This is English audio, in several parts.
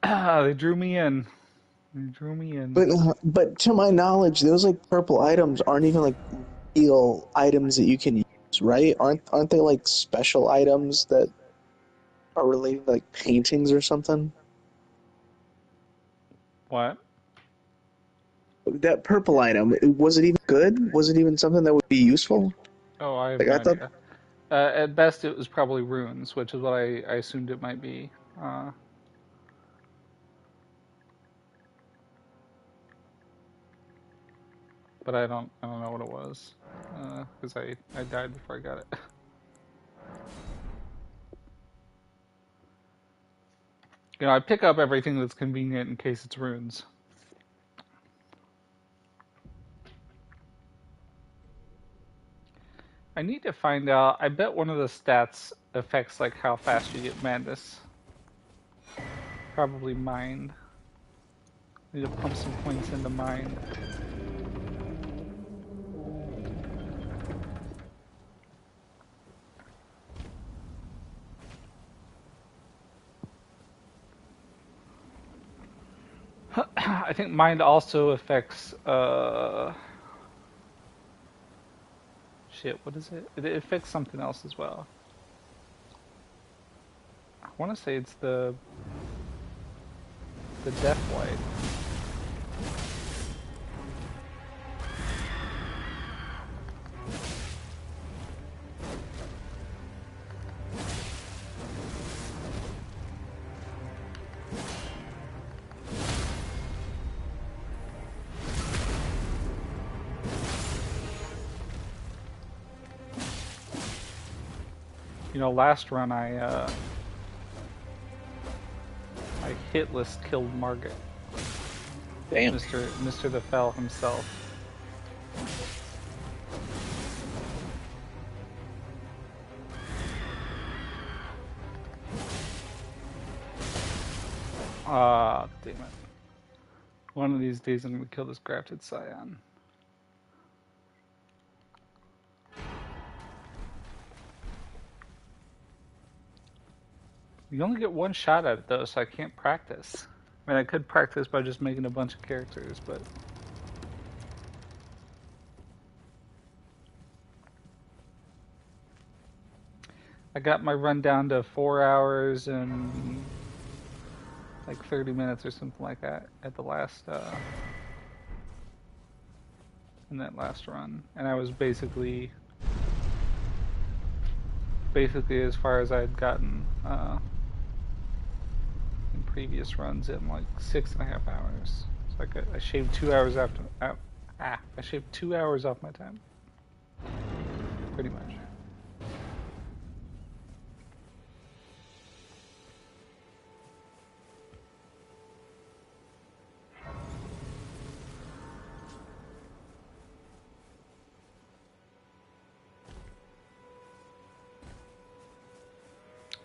They drew me in. They drew me in. But to my knowledge, those like purple items aren't even like real items that you can use, right? Aren't they like special items that are related to like paintings or something? What? That purple item, was it even good? Was it even something that would be useful? Oh, I have Like no I thought, idea. At best, it was probably runes, which is what I assumed it might be. Uh, but I don't know what it was, because I died before I got it. I pick up everything that's convenient in case it's runes. I need to find out. I bet one of the stats affects like how fast you get madness. Probably mind. Need to pump some points into mind. I think mind also affects shit, what is it? It affects something else as well. I want to say it's the death wipe. Last run I hitless killed Margit, damn. Mr. the Fell himself. Ah, damn it. One of these days I'm gonna kill this grafted scion. You only get one shot at it though, so I can't practice. I mean, I could practice by just making a bunch of characters, but I got my run down to 4 hours and like 30 minutes or something like that at the last in that last run, and I was basically as far as I had gotten in previous runs in like 6.5 hours. So I shaved 2 hours I shaved 2 hours off my time, pretty much.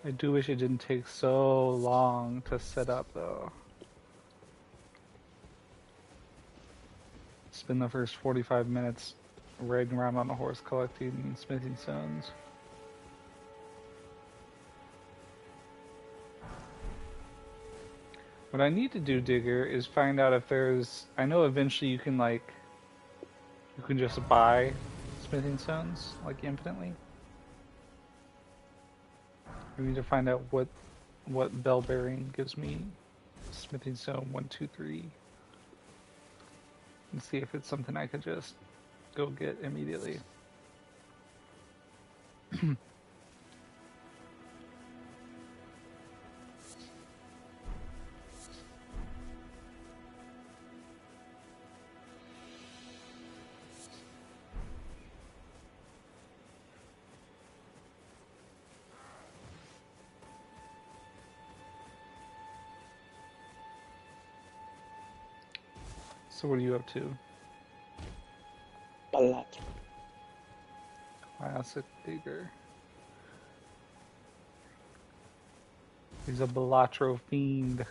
I do wish it didn't take so long to set up though. Spend the first 45 minutes riding around on a horse collecting smithing stones. What I need to do, Digger, is find out if there's. I know eventually you can just buy smithing stones like infinitely. We need to find out what bell bearing gives me smithing stone 1, 2, 3, and see if it's something I could just go get immediately. So what are you up to? Balat. Classic Digger. He's a Balatro fiend.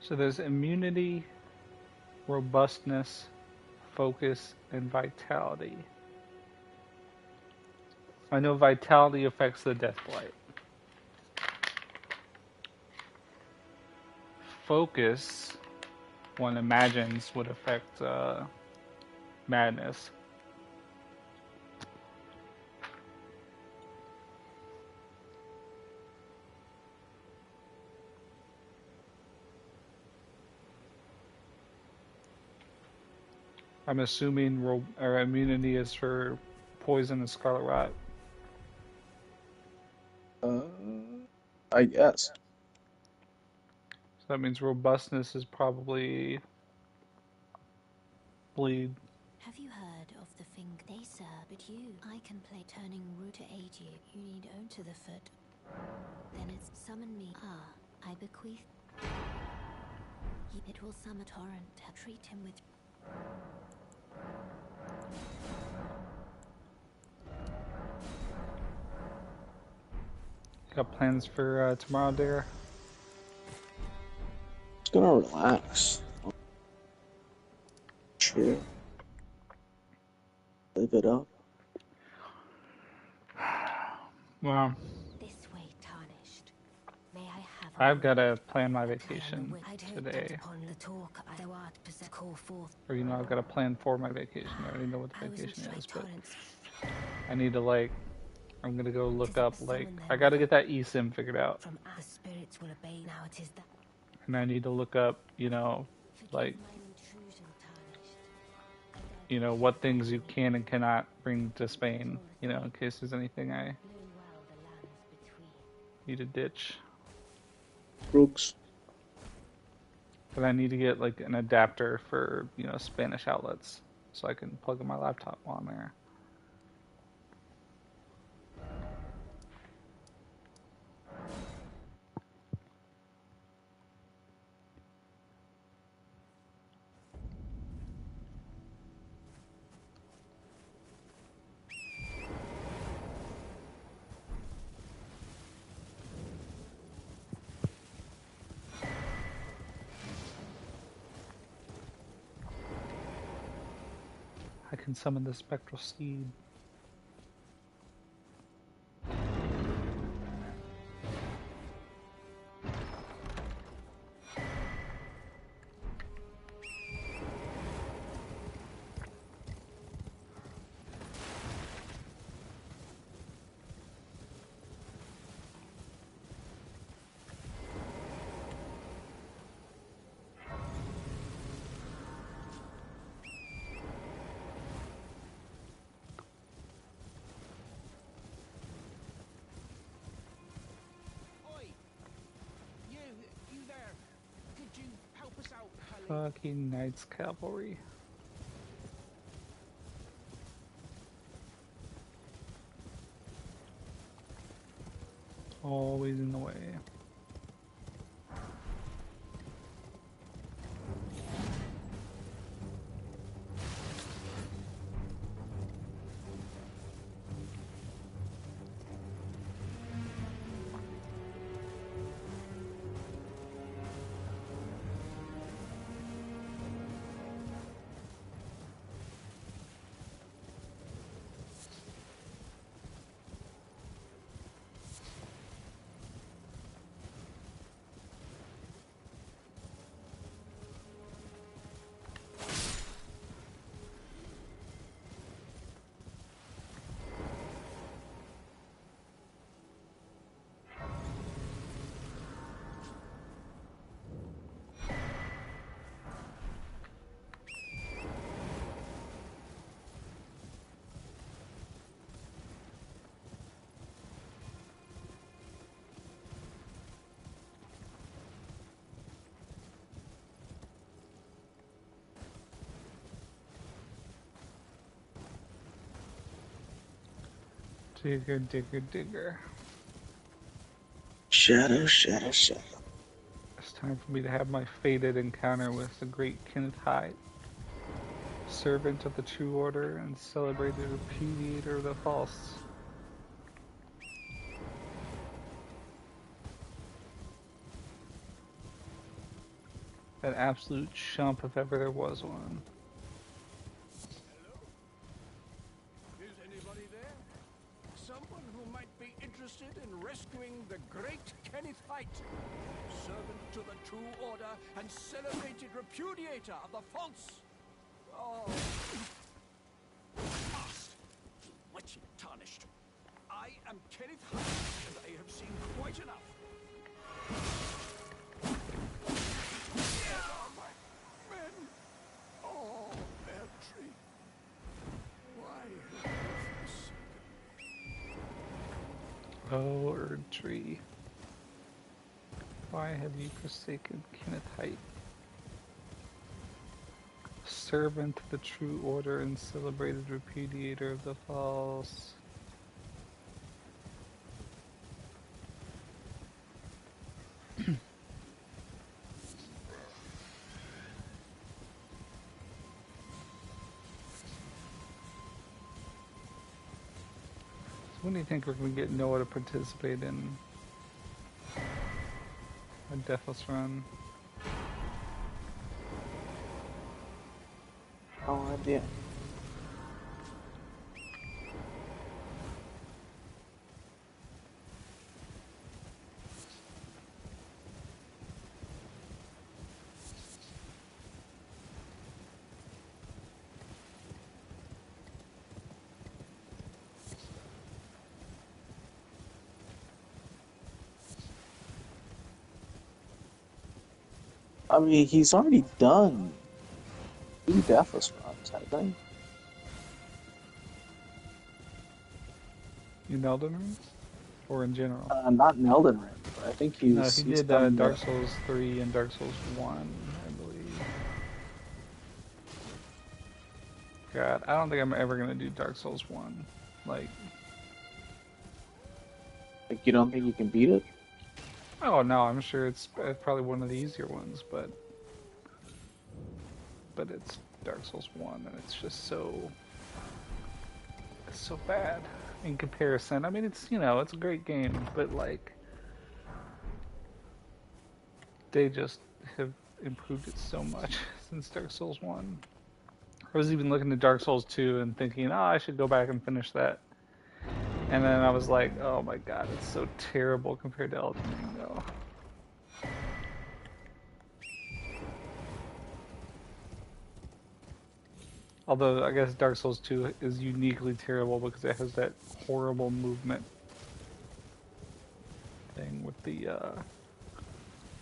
So there's immunity, robustness, focus, and vitality. I know vitality affects the death blight. Focus, one imagines, would affect madness. I'm assuming or immunity is for poison and scarlet rot. I guess. So that means robustness is probably bleed. Have you heard of the thing they sir? But you, I can play turning root to aid you. You need own to the foot. Then it's summon me. Ah, I bequeath. It will summon torrent. Treat him with. Got plans for tomorrow, Dare? Just gonna relax. Chill. Live it up. Well, This way tarnished. May I have I've got to plan my vacation today. Or, I've got to plan for my vacation. I already know what the vacation is, but I need to, like, I'm going to go look up, like, I got to get that eSIM figured out. And I need to look up, like, what things you can and cannot bring to Spain, in case there's anything I need to ditch. Brooks. But I need to get like an adapter for, Spanish outlets so I can plug in my laptop while I'm there. I can summon the spectral steed. Fucking Knights Cavalry. Always in the way. Digger, digger, digger. Shadow, shadow, shadow. It's time for me to have my fated encounter with the great Kenneth Hyde, servant of the true order and celebrated repudiator of the false. An absolute chump if ever there was one. Hello? Is anybody there? Someone who might be interested in rescuing the great Kenneth Height, servant to the true order and celebrated repudiator of the false. Oh, past, you wretched tarnished. I am Kenneth Height, and I have seen quite enough. Oh, my men. Oh, their tree. Why have you forsaken me? Oh, Erd Tree. Why have you forsaken Kenneth Height? Servant to the true order and celebrated repudiator of the false. So when do you think we're going to get Noah to participate in a Deathless run? No idea. I mean, he's already done 2 Deathless runs, hasn't In Elden Ring? Or in general? he? Not in Elden Ring, but I think No, he he's did done Dark Souls 3 and Dark Souls 1, I believe. God, I don't think I'm ever going to do Dark Souls 1. Like, Like, you don't think you can beat it? oh no, I'm sure it's probably one of the easier ones, but it's Dark Souls 1 and it's just it's so bad in comparison. I mean, it's, it's a great game, but like they just have improved it so much since Dark Souls 1. I was even looking at Dark Souls 2 and thinking, oh, I should go back and finish that. And then I was like, oh my god, it's so terrible compared to Elden Ring, though. Although I guess Dark Souls 2 is uniquely terrible because it has that horrible movement thing with the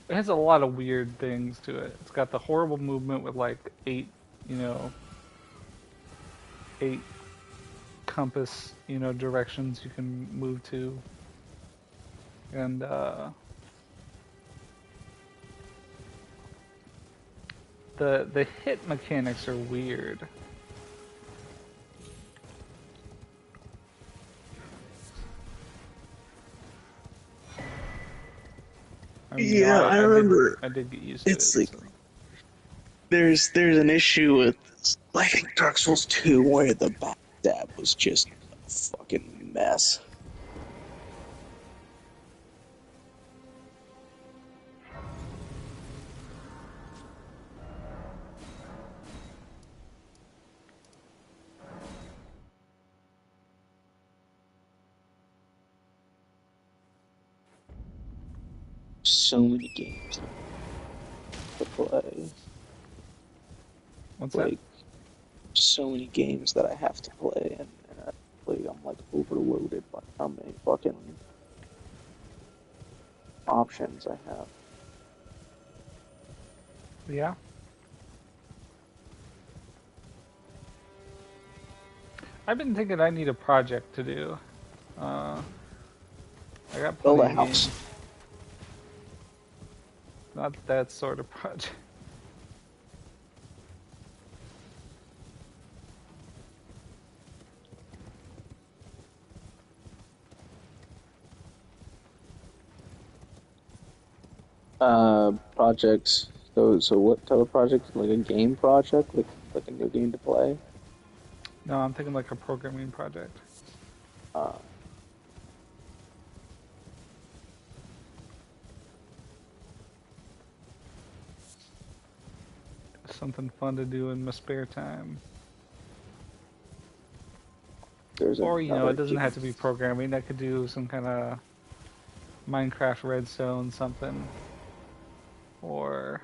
it has a lot of weird things to it. It's got the horrible movement with like you know, eight compass, directions you can move to. And the hit mechanics are weird. I mean, Yeah, I remember. I did get used to It's it. like So. there's an issue with, I think, Dark Souls 2 where the backstab was just a fucking mess. So many games to play. What's that? Like, so many games that I have to play, and I'm like overloaded by how many fucking options I have. Yeah. I've been thinking I need a project to do. Uh, I got Build plenty a of house. games. Not that sort of project. Projects. So what type of project? Like a game project, like a new game to play. No, I'm thinking like a programming project. Uh, something fun to do in my spare time. There's Or, another it doesn't game. have to be programming. I could do some kind of Minecraft Redstone something. Or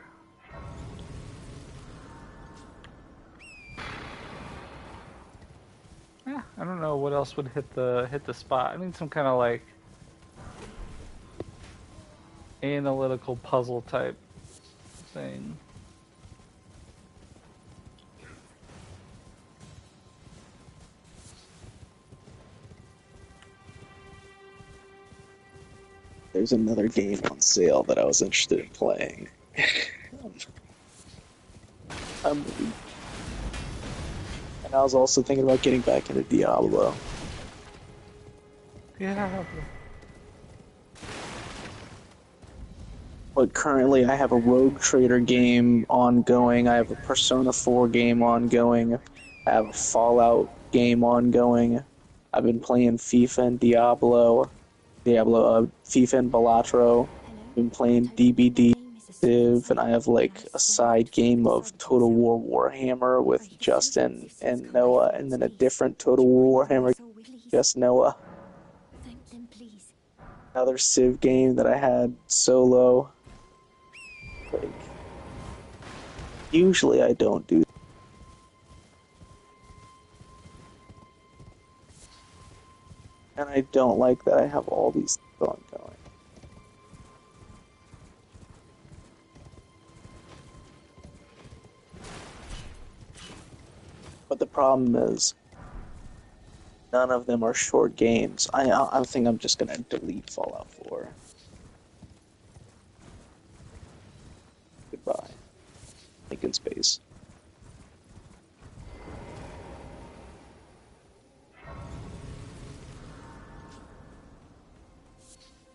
yeah, I don't know what else would hit the spot. I need some kind of like analytical puzzle type thing. There's another game on sale that I was interested in playing. I'm, and I was also thinking about getting back into Diablo. Yeah, But currently, I have a Rogue Trader game ongoing. I have a Persona 4 game ongoing. I have a Fallout game ongoing. I've been playing FIFA and FIFA and Balatro. Hello? Been playing Tell me your DBD, name is a certain Civ, and I something, have and like I a swear side it will game of decide for Total yourself. War Warhammer I with hear several Justin existence and come back Noah, from and this then a place. different Would Total you mind War giving Warhammer us a please? just Noah. Thank them, please. Another Civ game that I had solo. Like usually I don't do, and I don't like that I have all these things ongoing. But the problem is, none of them are short games. I think I'm just gonna delete Fallout 4. Goodbye. Making space.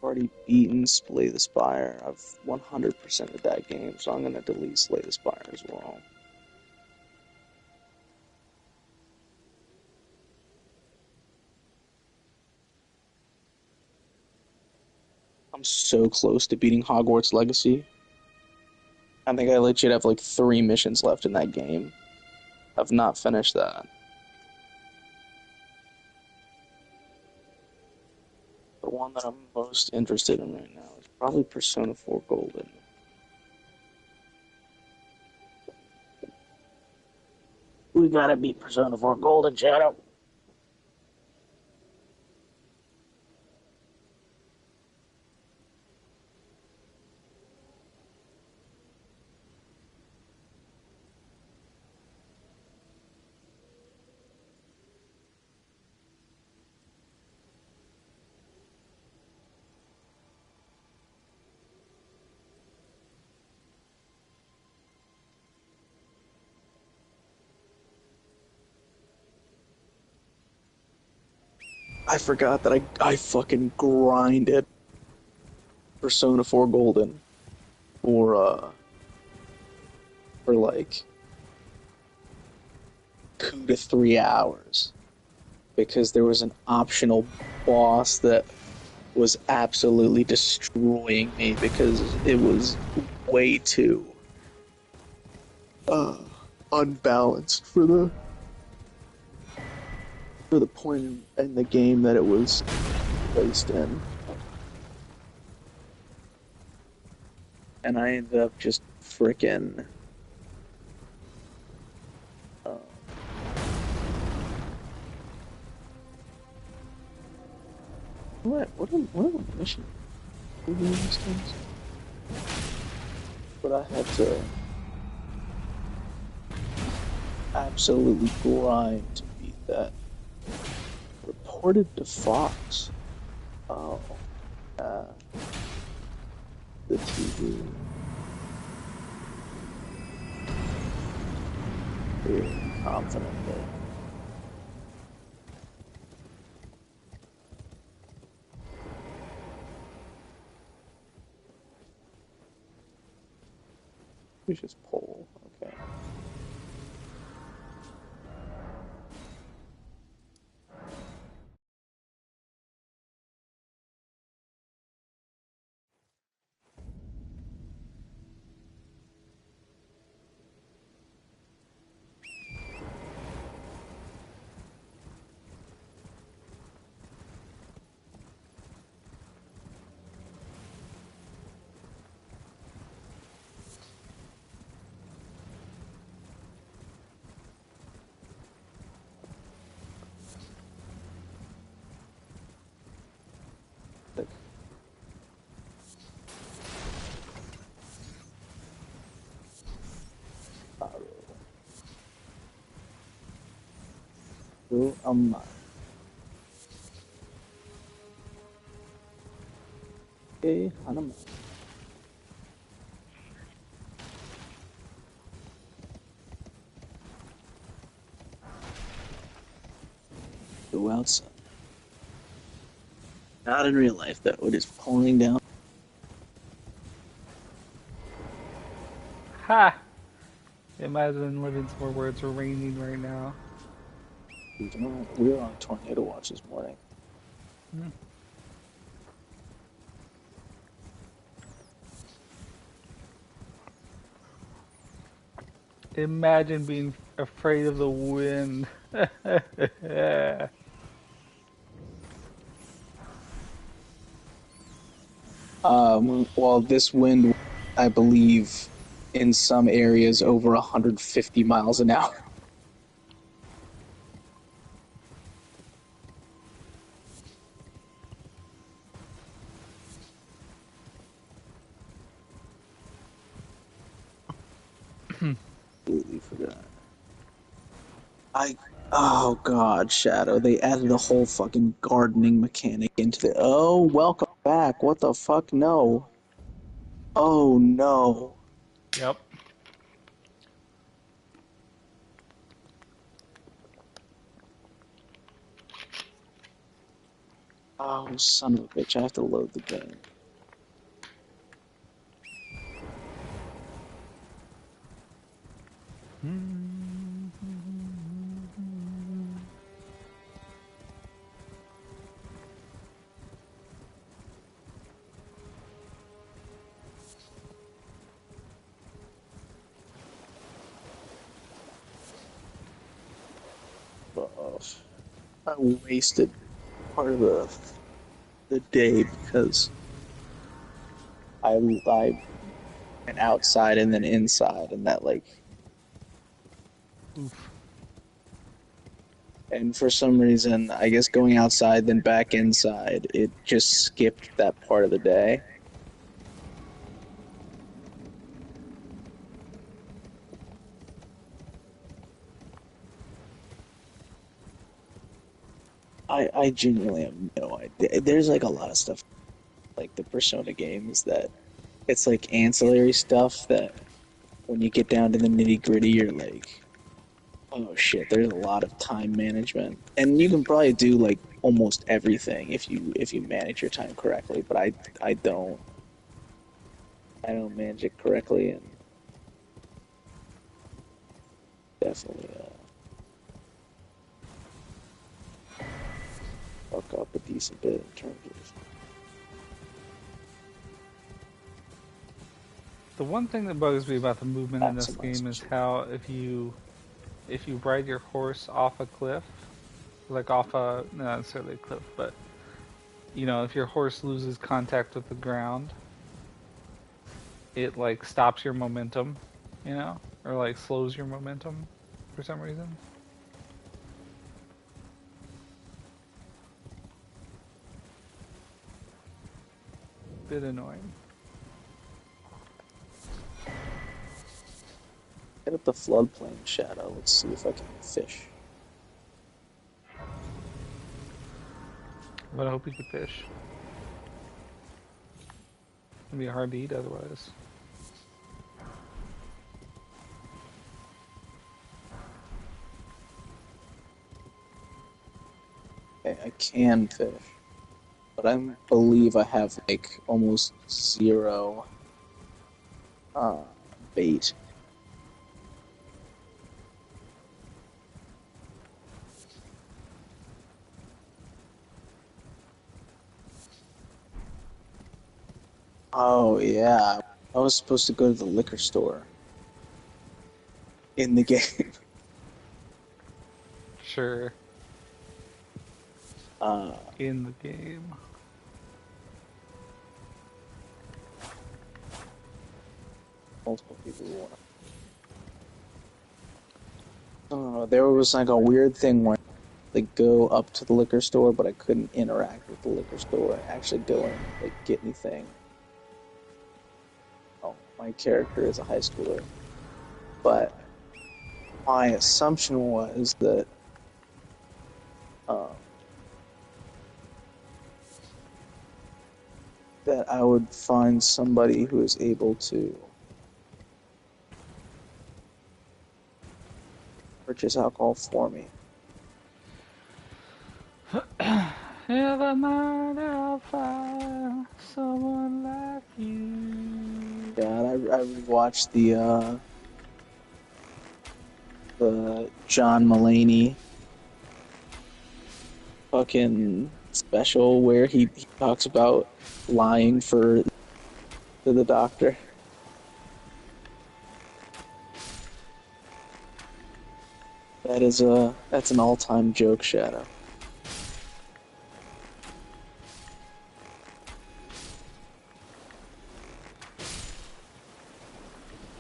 Already beaten Slay the Spire. I've 100% of that game, so I'm gonna delete Slay the Spire as well. I'm so close to beating Hogwarts Legacy. I think I legit have like 3 missions left in that game. I've not finished that. The one that I'm most interested in right now is probably Persona 4 Golden. We gotta beat Persona 4 Golden, Shadow. I forgot that I fucking grinded Persona 4 Golden for for like 2 to 3 hours because there was an optional boss that was absolutely destroying me because it was way too uh unbalanced for the point in the game that it was placed in. And I ended up just freaking uh, what am I mission doing these things? But I had to absolutely grind to beat that. Reported to Fox. Oh, uh, the TV. Very confidently. We just poll. Okay. Who am I? Okay, Hanuman. Go outside. Not in real life, though. It is pouring down. Ha! Imagine living somewhere where it's raining right now. We were on tornado watch this morning. Hmm. Imagine being afraid of the wind. Well, this wind, I believe, in some areas over 150 miles an hour. Completely forgot. Oh god, Shadow. They added a whole fucking gardening mechanic into the. Oh, welcome back. What the fuck? No. Oh no. Yep. Oh, son of a bitch. I have to load the game. Oh, I wasted part of the day because I went outside and then inside, and that like. Oof. And for some reason, I guess going outside then back inside, it just skipped that part of the day. I genuinely have no idea. There's like a lot of stuff, like the Persona games, that it's like ancillary stuff that when you get down to the nitty gritty, you're like, oh shit, there's a lot of time management. And you can probably do like almost everything if you manage your time correctly, but I don't. I don't manage it correctly, and definitely fuck up a decent bit in terms of The one thing that bugs me about the movement in this game maximizing is shit. how if you ride your horse off a cliff, like off a not necessarily a cliff, but if your horse loses contact with the ground, it like stops your momentum, or like slows your momentum for some reason. Bit annoying. Hit up the floodplain shadow. Let's see if I can fish. But I hope you could fish. It'd be hard to eat otherwise. Okay, I can fish, but I believe I have like almost zero uh, bait. Oh yeah, I was supposed to go to the liquor store in the game. Sure, Uh, in the game. multiple people want. There was like a weird thing where like go up to the liquor store, but I couldn't interact with the liquor store and actually go and like get anything. Oh, my character is a high schooler, but my assumption was that um, that I would find somebody who is able to purchase alcohol for me. If I might I'll find someone like you. Yeah, and I rewatched the John Mulaney fucking special where he talks about lying for to the doctor. That's an all-time joke, Shadow.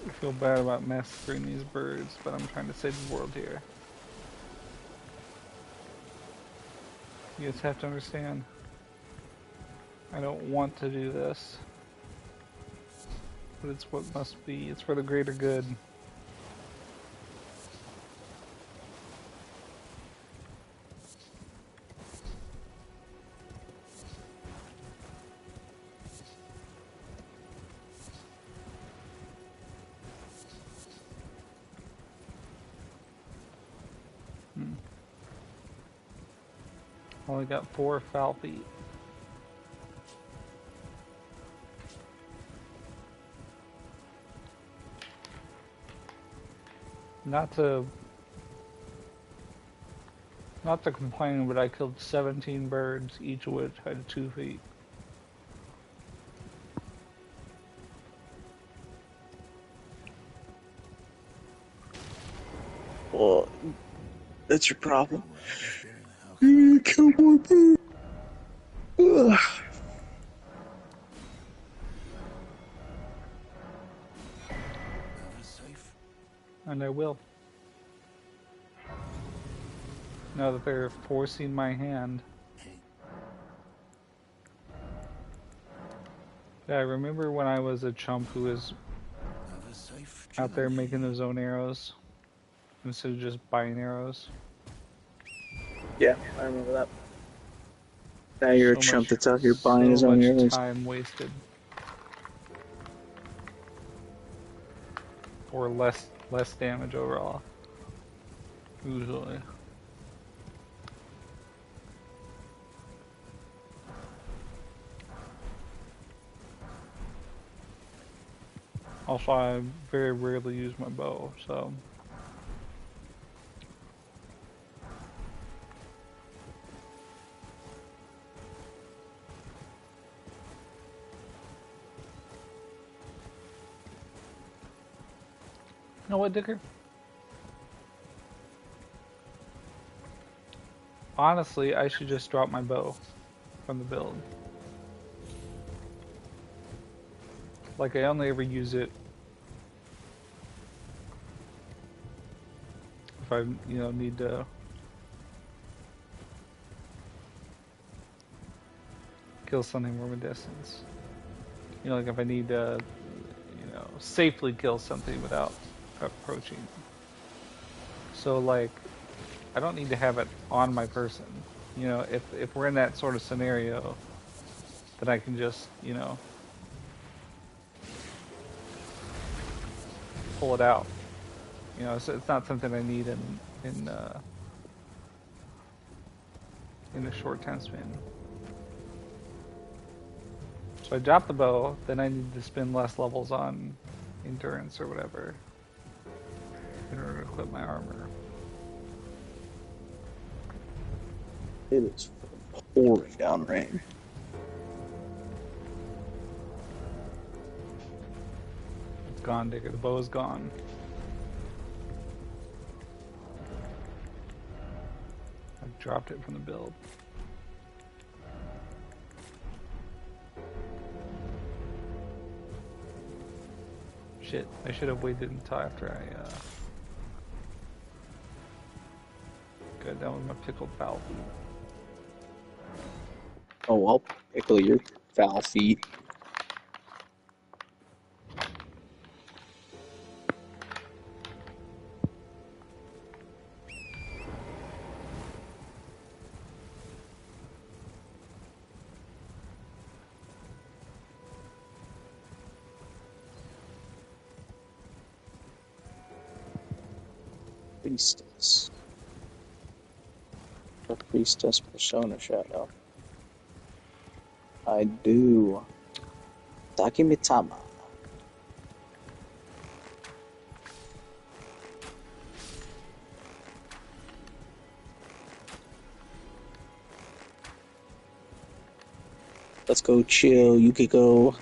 I feel bad about massacring these birds, but I'm trying to save the world here. You guys have to understand. I don't want to do this, but it's what must be. It's for the greater good. Only got 4 foul feet. Not to complain, but I killed 17 birds, each of which had 2 feet. Well, that's your problem. You kill more birds. Ugh. Never safe. And I will. Now that they're forcing my hand. Yeah, I remember when I was a chump who was Never safe. out there making his own arrows instead of just buying arrows. Yeah, I remember that. Now you're a chump that's out here buying So his own much arrows. time wasted. Or less damage overall. Usually. Also, I very rarely use my bow, so. You know what, Dicker? Honestly, I should just drop my bow from the build. Like, I only ever use it if I, need to kill something from a distance. Like if I need to, safely kill something without approaching. So, like, I don't need to have it on my person. If we're in that sort of scenario, then I can just, pull it out. It's not something I need in a short time span. So I drop the bow, then I need to spend less levels on endurance or whatever in order to equip my armor. It is pouring down rain. It's gone, Digger. The bow is gone. I dropped it from the build. Shit, I should have waited until after I got done with my pickled foul feet. Oh, I'll pickle your foul feet. Priestess. A priestess persona shadow. I do. Takimitama. Let's go chill. You could go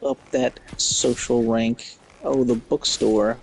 up that social rank. Oh, the bookstore.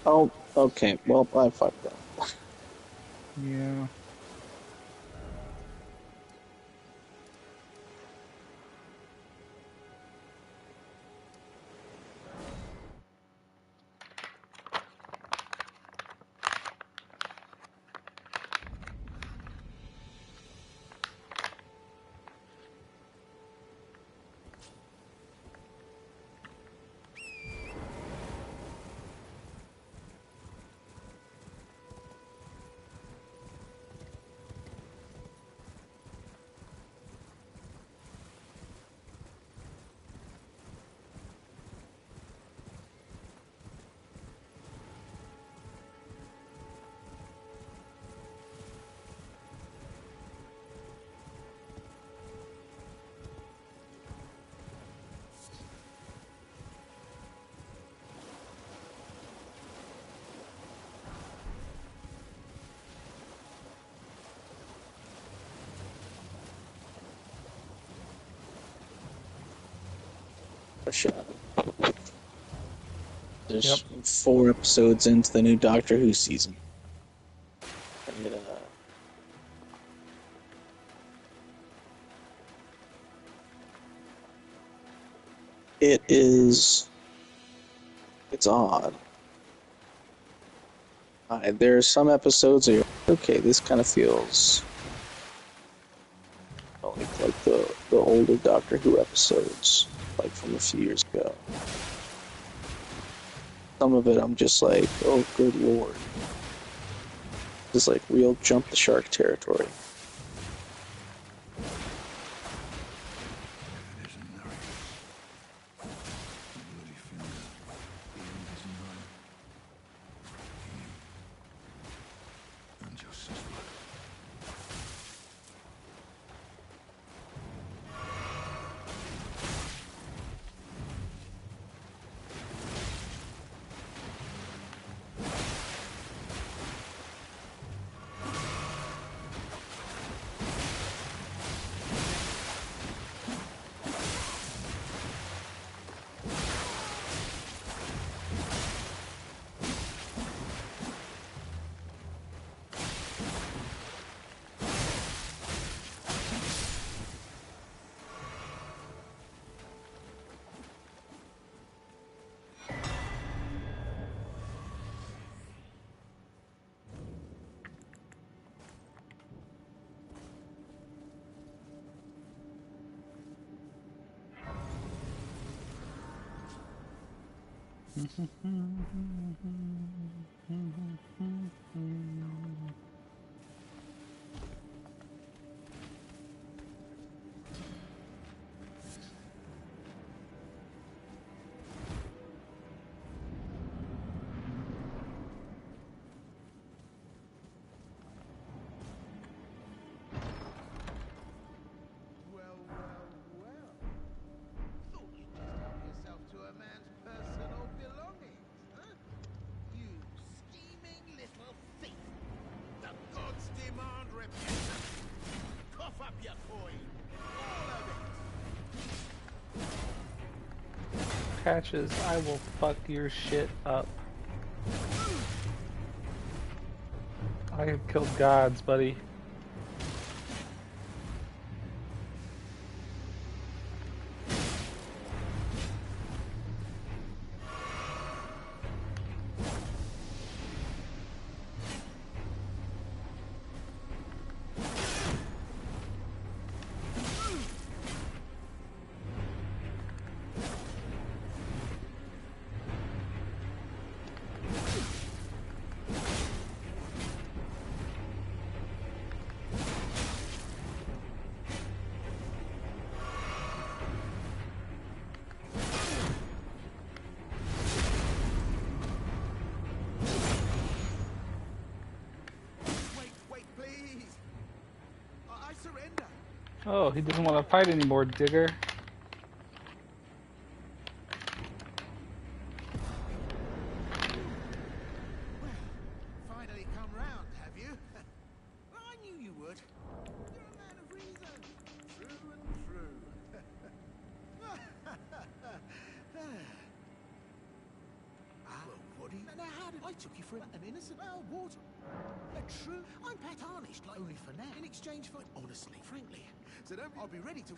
Oh, okay. Well, I fucked up. Yeah. A shot. Yep. There's 4 episodes into the new Doctor Who season. And, it's odd. There are some episodes that you're like, okay, this kind of feels like the older Doctor Who episodes, like from a few years ago. Some of it I'm just like, oh good lord. It's like real jump the shark territory. Well, well, well. Thought you'd just help yourself to a man's personal belongings, huh? You scheming little thief! Patches, I will fuck your shit up. I have killed gods, buddy. Wait, please. I surrender. Oh, he doesn't want to fight anymore, Digger. Well, finally come round, have you? I knew you would. You're a man of reason. True and true. Well, what do you... Now, how did I took you for an innocent water? True. I'm Pat Harnished, like only for now. In exchange for... Honestly, frankly. So don't... I'll be ready to...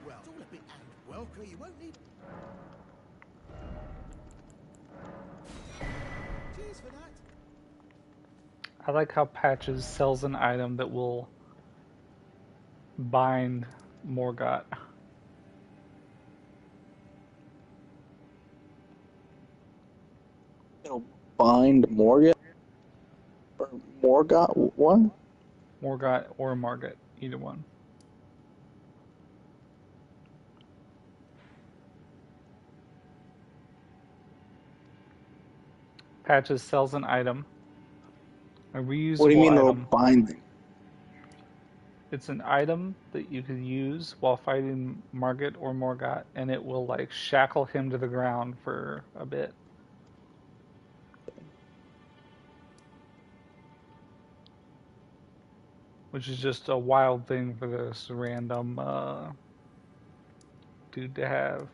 Well, it's all a bit and welcome. You won't need... Cheers for that. I like how Patches sells an item that will bind Morgott. It'll bind Morgan or Morgott. What? Morgott or Margit, either one. Patches sells an item, a reusable What do you mean it'll item. bind them? It's an item that you can use while fighting Margit or Morgott, and it will like shackle him to the ground for a bit. Which is just a wild thing for this random dude to have.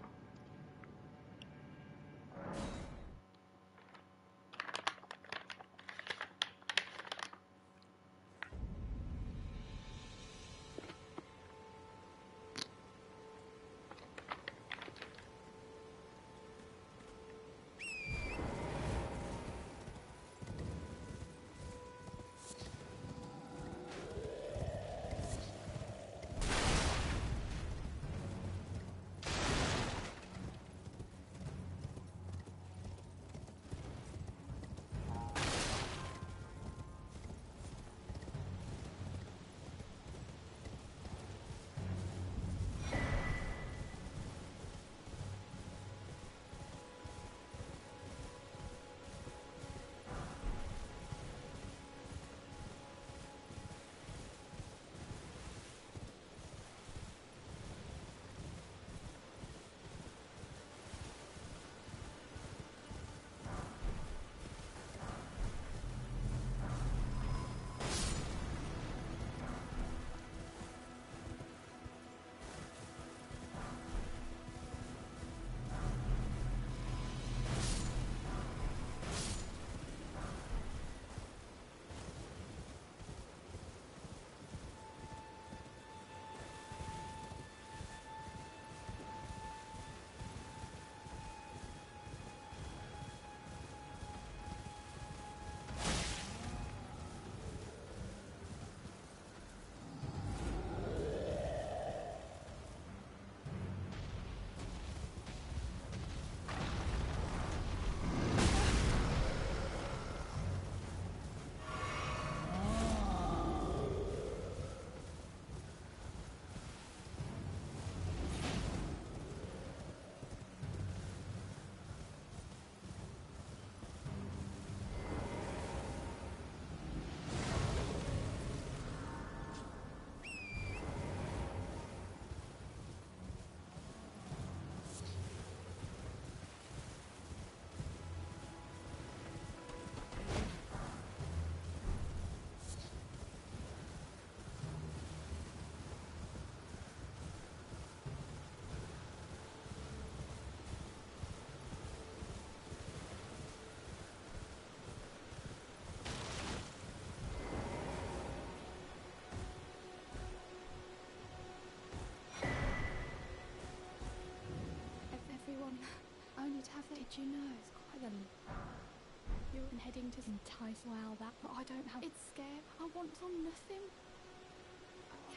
trying to entice well that, but I don't have. It's scared. I want on nothing.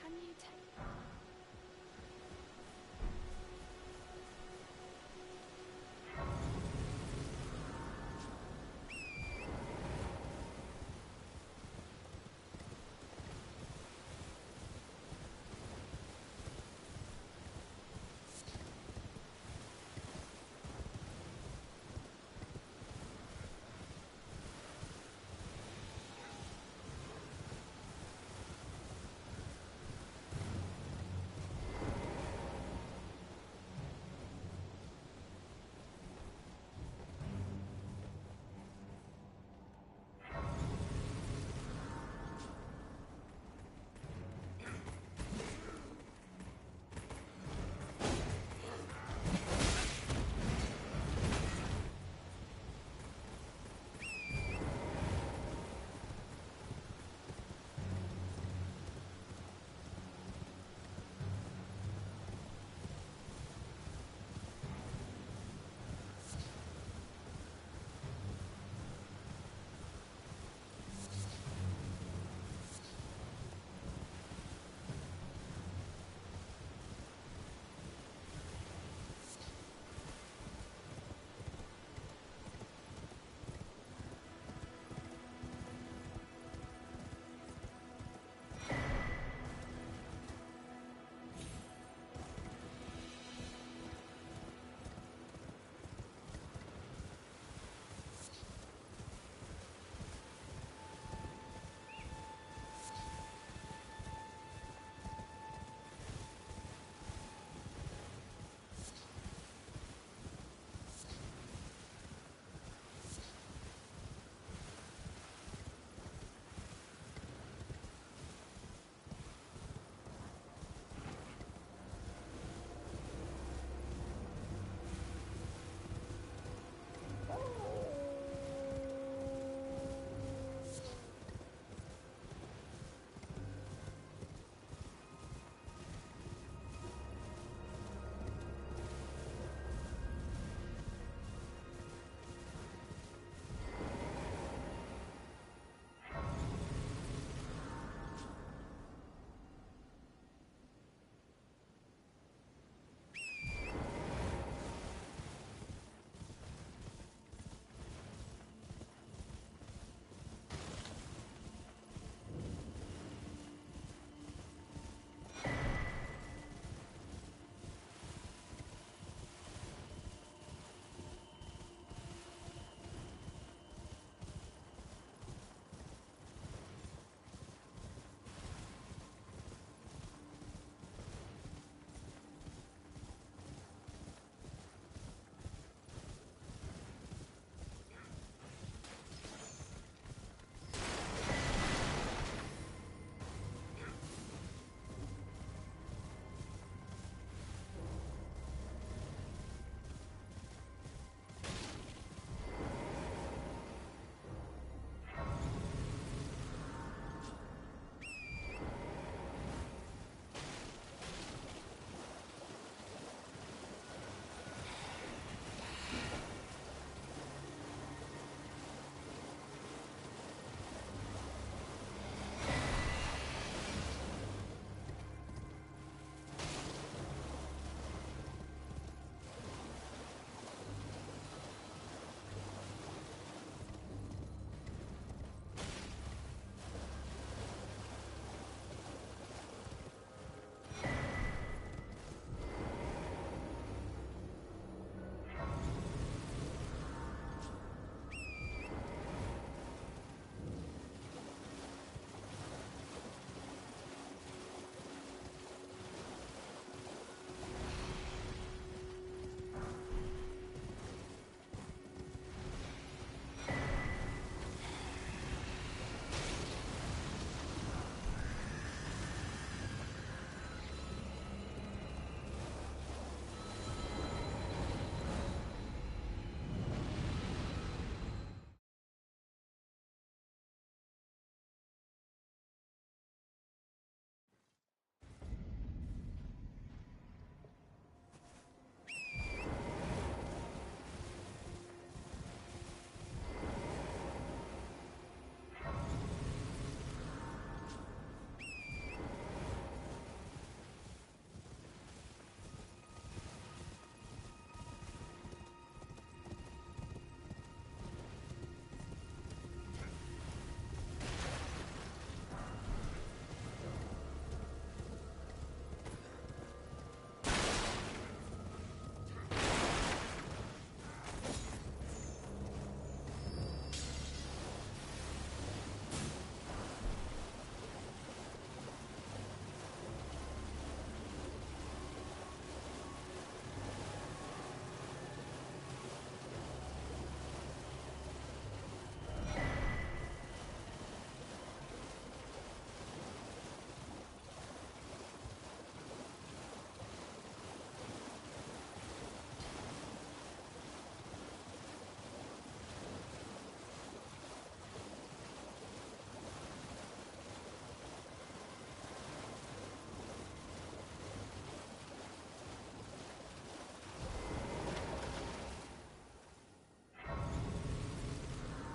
Can you take?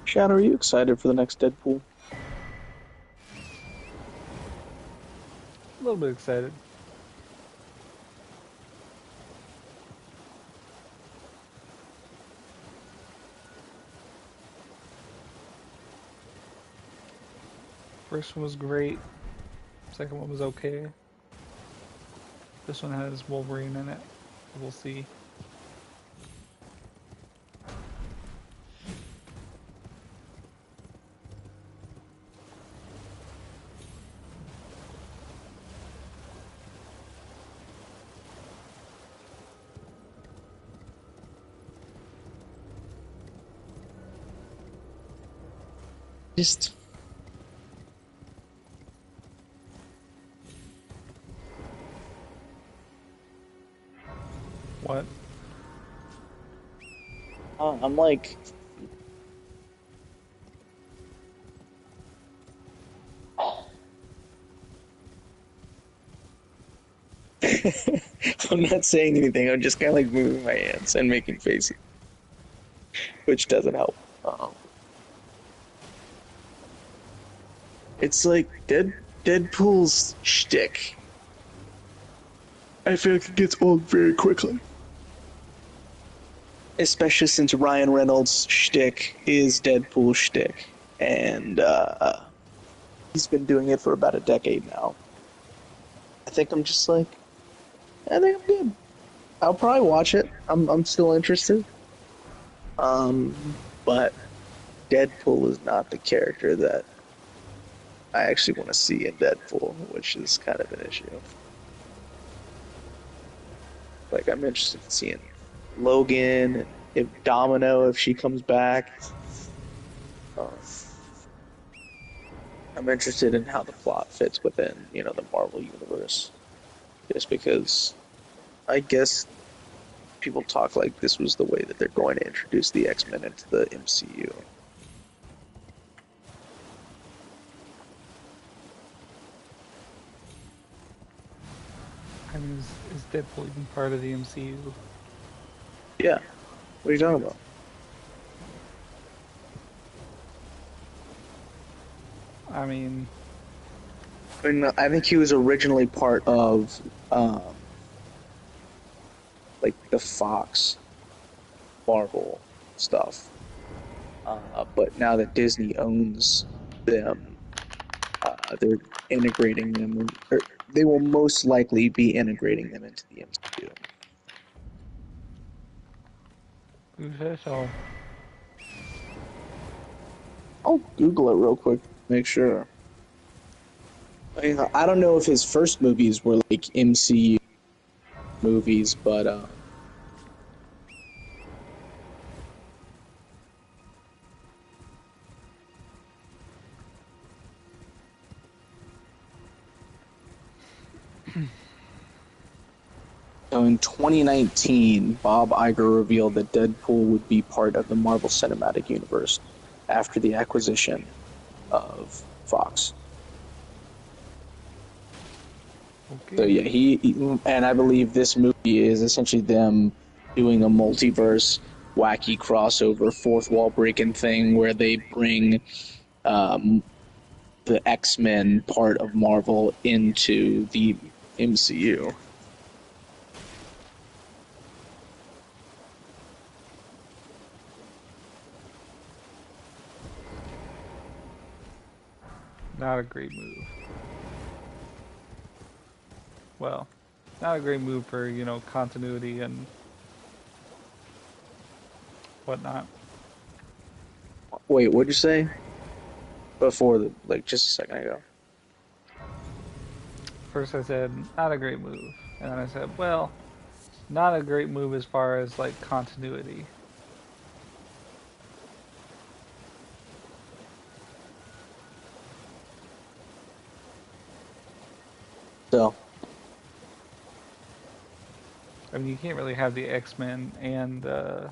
Shadow, are you excited for the next Deadpool? A little bit excited. First one was great. Second one was okay. This one has Wolverine in it. We'll see. Just What? I'm like, I'm not saying anything. I'm just kind of like moving my hands and making faces, which doesn't help. It's like Deadpool's shtick. I feel like it gets old very quickly. Especially since Ryan Reynolds' shtick is Deadpool's shtick. And he's been doing it for about a decade now. I think I'm just like, I think I'm good. I'll probably watch it. I'm still interested. But Deadpool is not the character that I actually want to see in Deadpool, which is kind of an issue. Like, I'm interested in seeing Logan and if Domino, if she comes back. Um, I'm interested in how the plot fits within, the Marvel universe. Just because I guess people talk like this was the way that they're going to introduce the X-Men into the MCU. I mean, is Deadpool even part of the MCU? Yeah. What are you talking about? I mean, I think he was originally part of, like, the Fox Marvel stuff. But now that Disney owns them, they're integrating them, or they will most likely be integrating them into the MCU. who says so? I'll Google it real quick, make sure. I mean, I don't know if his first movies were like MCU movies, but so in 2019, Bob Iger revealed that Deadpool would be part of the Marvel Cinematic Universe after the acquisition of Fox. Okay. So yeah, and I believe this movie is essentially them doing a multiverse wacky crossover fourth wall breaking thing where they bring um, the X-Men part of Marvel into the MCU. Not a great move. Well, not a great move for, continuity and whatnot. Wait, what'd you say? Before just a second ago. First I said, not a great move. And then I said, well, not a great move as far as, like, continuity. So I mean, you can't really have the X-Men and, the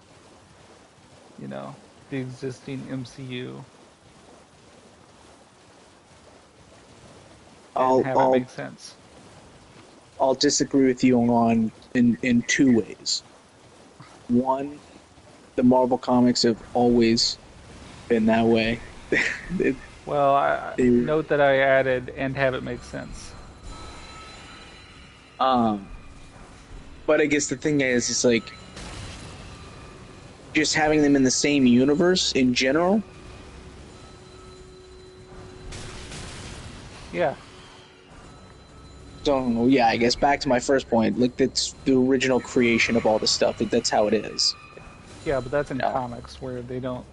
existing MCU and I'll have it I'll make sense. I'll disagree with you on in two ways. One, the Marvel comics have always been that way. It- Well, I they- note that I added and have it make sense. um, but I guess the thing is, it's like just having them in the same universe in general. Yeah, So yeah, I guess back to my first point. Like that's the original creation of all the stuff. That's how it is. yeah, but that's in No. comics where they don't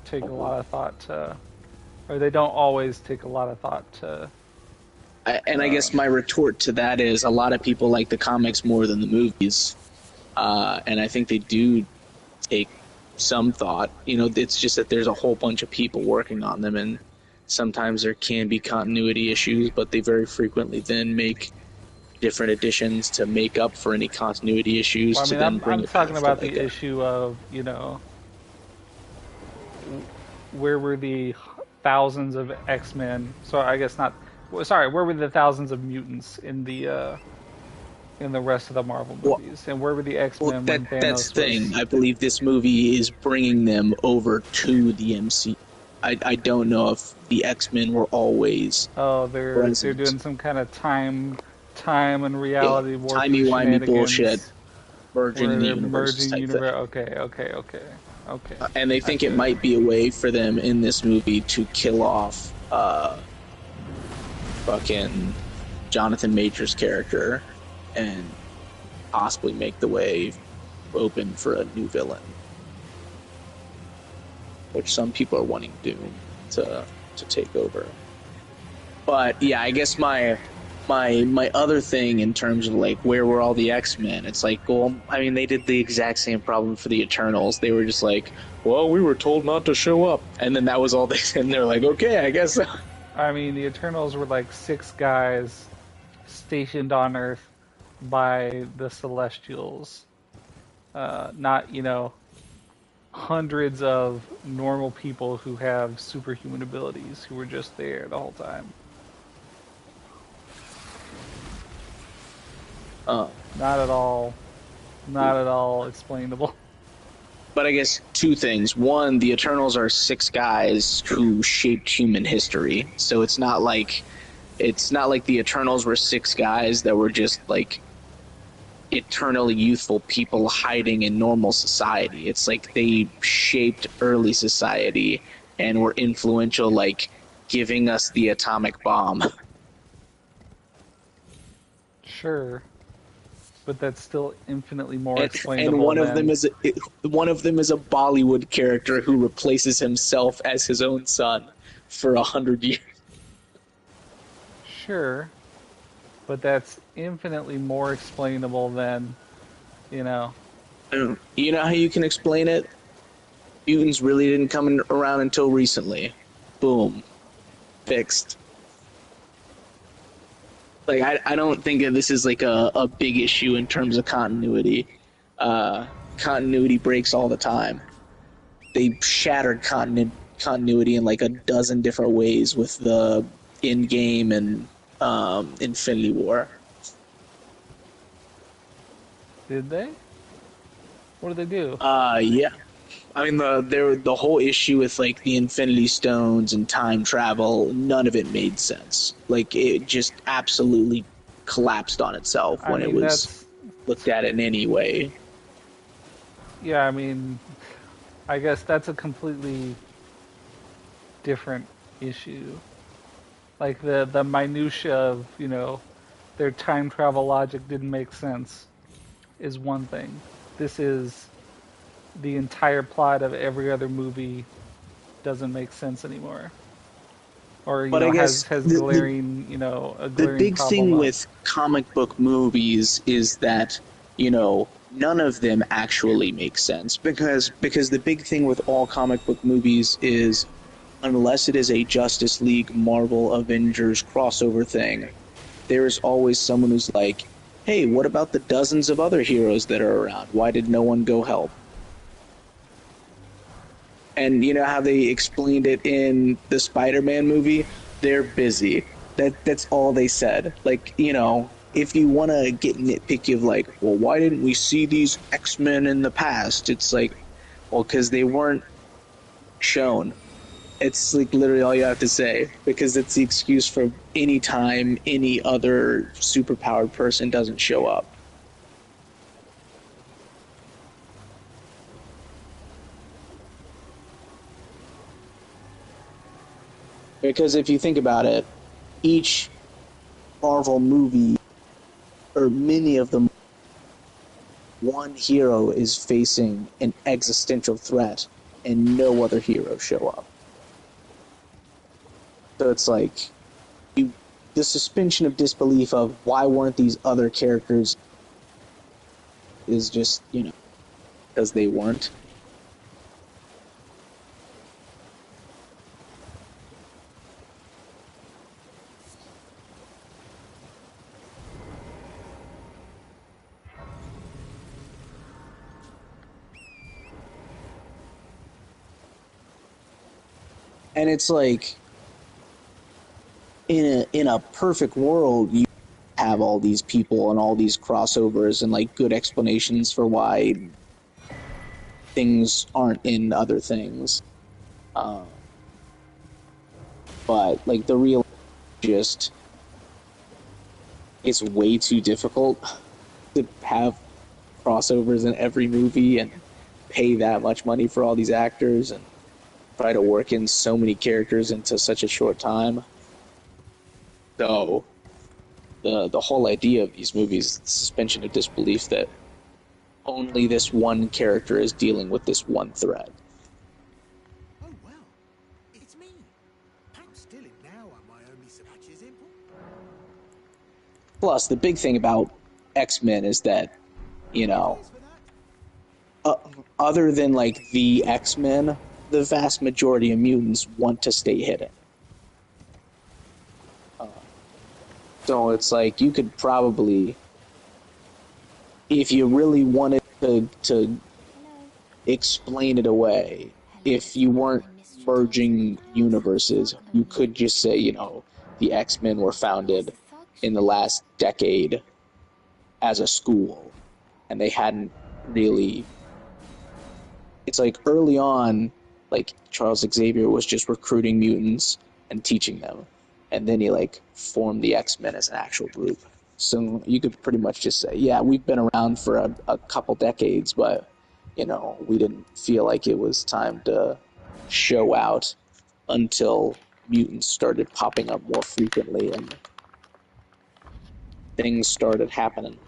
take a lot of thought to, or they don't always take a lot of thought to. And I guess my retort to that is a lot of people like the comics more than the movies, and I think they do take some thought. You know, it's just that there's a whole bunch of people working on them, and sometimes there can be continuity issues, but they very frequently then make different additions to make up for any continuity issues Well, I to mean, then I'm bring I'm it back talking to about like the a. issue of where were the thousands of X-Men? So I guess not. Sorry, where were the thousands of mutants in the rest of the Marvel Well, movies, and where were the well, X-Men when that's Thanos the thing. was? I believe this movie is bringing them over to the MC. I don't know if the X-Men were always Oh, they're present. doing some kind of time and Yeah, reality warping timey-wimey bullshit, shenanigans merging where in the they're universes merging type thing. universe. Okay, okay, okay, okay. And they I think get it it. might be a way for them in this movie to kill off fucking Jonathan Major's character and possibly make the way open for a new villain, which some people are wanting Doom to take over. But yeah, I guess my other thing in terms of like where were all the X-Men? It's like, well, I mean, they did the exact same problem for the Eternals. They were just like, well, we were told not to show up, and then that was all they said. And they're like, okay, I guess. I mean, the Eternals were like six guys stationed on Earth by the Celestials, not hundreds of normal people who have superhuman abilities who were just there the whole time. Uh, Not at all, not at all explainable. but I guess two things. One, the Eternals are six guys who shaped human history, so it's not like the Eternals were six guys that were just like eternally youthful people hiding in normal society. It's like they shaped early society and were influential, like giving us the atomic bomb. Sure, but that's still infinitely more And explainable than. one of them is a Bollywood character who replaces himself as his own son for 100 years. Sure, but that's infinitely more explainable than, you know. You know how you can explain it? Mutants really didn't come around until recently. Boom, fixed. Like I don't think that this is like a big issue in terms of continuity. Continuity breaks all the time. They shattered continuity in like a dozen different ways with the Endgame and Infinity War. Did they? What did they do? Yeah. I mean the whole issue with like the Infinity Stones and time travel, none of it made sense. Like it just absolutely collapsed on itself I when it mean, was that's. looked at in any way. Yeah, I mean, I guess that's a completely different issue. Like the minutia of, their time travel logic didn't make sense is one thing. This is the entire plot of every other movie doesn't make sense anymore. Or, But I guess has the glaring, a the glaring big problem thing of. with comic book movies is that none of them actually make sense because the big thing with all comic book movies is unless it is a Justice League Marvel Avengers crossover thing, there is always someone who's like, hey, what about the dozens of other heroes that are around? Why did no one go help? And you know how they explained it in the Spider-Man movie? They're busy. That's all they said. Like, if you want to get nitpicky of like, well, why didn't we see these X-Men in the past? It's like, well, because they weren't shown. It's like literally all you have to say because it's the excuse for any time any other superpowered person doesn't show up. Because if you think about it, each Marvel movie, or many of them, one hero is facing an existential threat and no other heroes show up. So it's like the suspension of disbelief of why weren't these other characters is just, because they weren't. And it's like in a perfect world you have all these people and all these crossovers and like good explanations for why things aren't in other things. Uh, but like the real just it's way too difficult to have crossovers in every movie and pay that much money for all these actors and try to work in so many characters into such a short time. So the whole idea of these movies is the suspension of disbelief that only this one character is dealing with this one threat. Oh, well, it's me. I'm still in now, am I only so much as simple? Plus, the big thing about X-Men is that, you know, Cheers for that. uh, other than like the X-Men, the vast majority of mutants want to stay hidden. Uh, so it's like you could probably, if you really wanted to Hello. explain it away, Hello, if you weren't my Mr. merging Thompson. universes, you could just say, the X-Men were Where's founded the thug in the shop? last decade as a school, and they hadn't really. It's like early on, like Charles Xavier was just recruiting mutants and teaching them, and then he like formed the X-Men as an actual group. So you could pretty much just say, yeah, we've been around for a couple decades, but we didn't feel like it was time to show out until mutants started popping up more frequently and things started happening.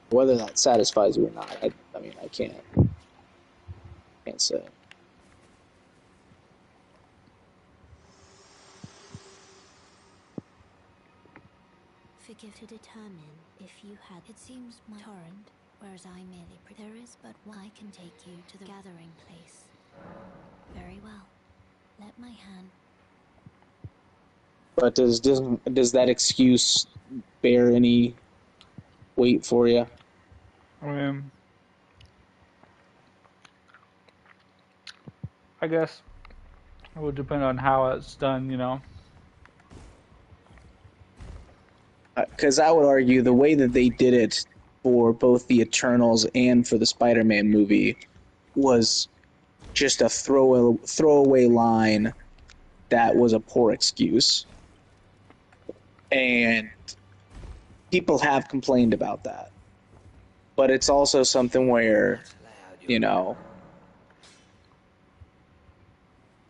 Whether that satisfies you or not, I mean, I can't say. Forgive to determine if you had. It seems my torrent, whereas I merely. There is but one. I can take you to the gathering place. Very well. Let my hand. But does that excuse bear any weight for you? I mean, I guess it would depend on how it's done. Because I would argue the way that they did it for both the Eternals and for the Spider-Man movie was just a throwaway line that was a poor excuse, and people have complained about that. But it's also something where you know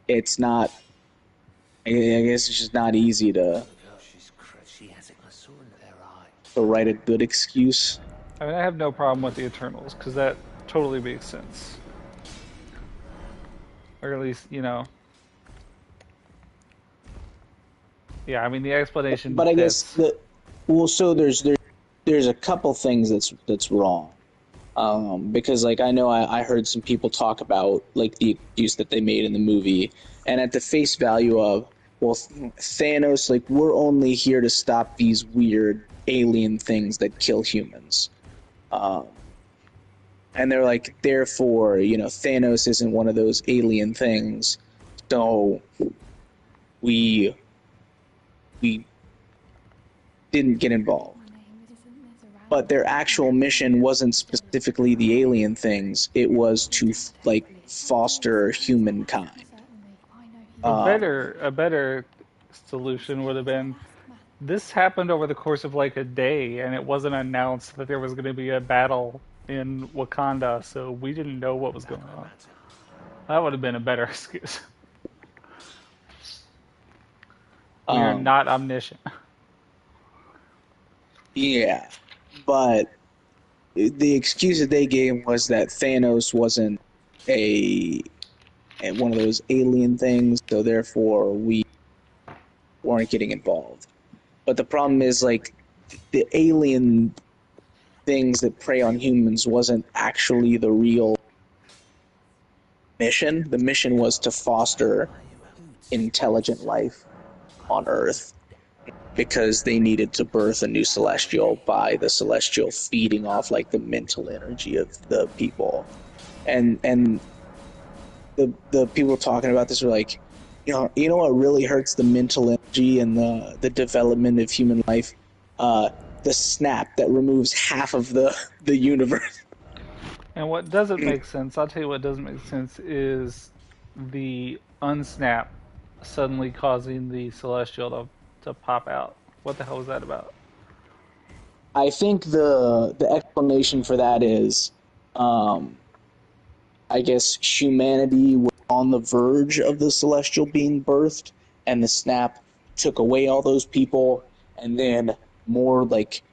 it's not. I guess it's just not easy to write a good excuse. I mean, I have no problem with the Eternals because that totally makes sense. Or at least. Yeah, I mean, the explanation But I guess fits. so there's a couple things that's wrong. Because like I know I heard some people talk about like the excuse that they made in the movie, and at the face value of, well, Thanos, like, we're only here to stop these weird alien things that kill humans. Um, and they're like, therefore, Thanos isn't one of those alien things, so we we didn't get involved. My name isn't Netherrack. but their actual mission wasn't specifically the alien things. It was to like foster humankind. Certainly, I know he A wants Um, us. better solution would have It's been past math. this happened over the course of like a day, and it wasn't announced that there was going to be a battle in Wakanda, so we didn't know what was That going don't on. matter. That would have been a better excuse. We are um, not omniscient. yeah, but the excuse that they gave was that Thanos wasn't a one of those alien things, so therefore we weren't getting involved. But the problem is, like, the alien things that prey on humans wasn't actually the real mission. The mission was to foster intelligent life on Earth because they needed to birth a new celestial by the celestial feeding off like the mental energy of the people. And the people talking about this were like, you know what really hurts the mental energy and the development of human life? Uh, the snap that removes half of the universe. And what doesn't make sense, I'll tell you what doesn't make sense, is the unsnap suddenly causing the celestial to pop out. What the hell was that about? I think the explanation for that is, um, I guess humanity was on the verge of the celestial being birthed, and the snap took away all those people, and then more like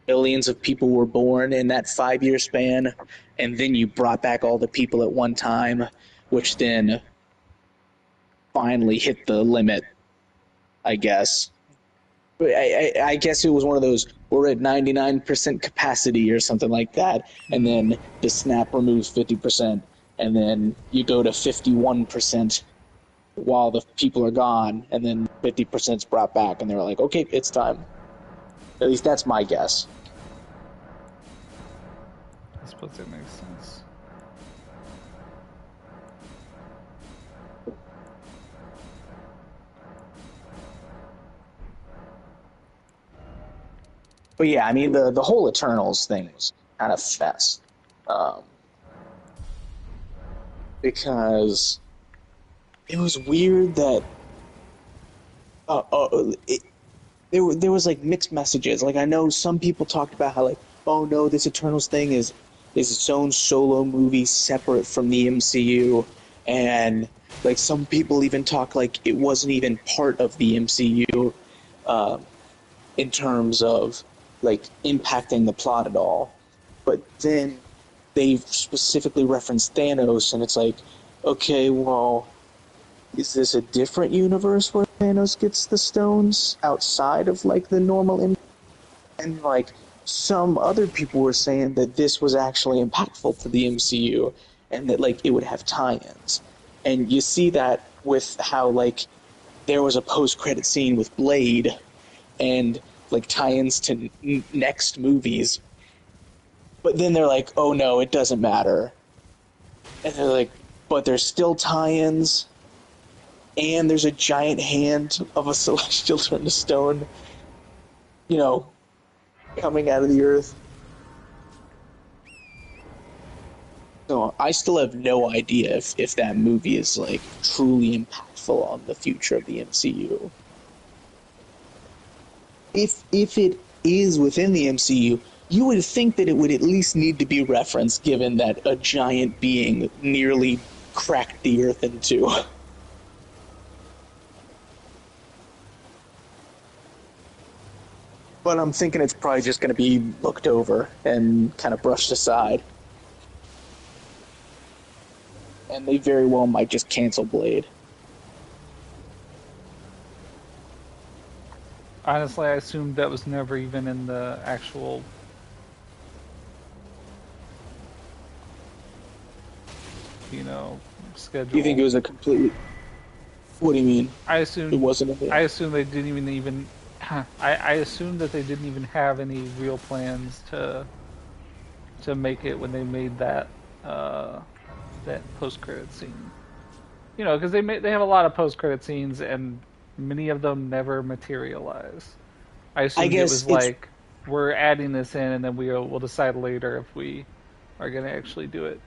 billions of people were born in that 5 year span, and then you brought back all the people at one time, which then finally hit the limit, I guess. I guess it was one of those, we're at 99% capacity or something like that, and Mm-hmm. then the snap removes 50%, and then you go to 51% while the people are gone, and then 50% is brought back, and they're like, okay, it's time. At least that's my guess. I suppose that makes sense. But yeah, I mean, the whole Eternals thing was kind of fest. Um, because it was weird that there was like mixed messages. Like I know some people talked about how like, oh no, this Eternals thing is its own solo movie separate from the MCU, and like some people even talk like it wasn't even part of the MCU, uh, in terms of like impacting the plot at all. But then they specifically referenced Thanos, and it's like, okay, well, is this a different universe where Thanos gets the stones outside of like the normal and like some other people were saying that this was actually impactful to the MCU and that like it would have tie-ins. And you see that with how like there was a post-credit scene with Blade and like tie-ins to next movies. But then they're like, "Oh no, it doesn't matter." And they're like, "But there's still tie-ins and there's a giant hand of a celestial turned to stone, you know, coming out of the earth." So I still have no idea if that movie is like truly impactful on the future of the MCU. If it is within the MCU, you would think that it would at least need to be referenced, given that a giant being nearly cracked the earth in two. But I'm thinking it's probably just going to be looked over and kind of brushed aside. And they very well might just cancel Blade. Honestly, I assumed that was never even in the actual, you know, You think it schedule. was a completely? What do you mean? I It assumed wasn't in I there. assumed they didn't even I assumed that they didn't even have any real plans to make it when they made uh that post credit scene. You know, because they have a lot of post credit scenes and many of them never materialize. I I assumed it guess was it's like we're adding this in, and then we'll decide later if we are gonna actually do it.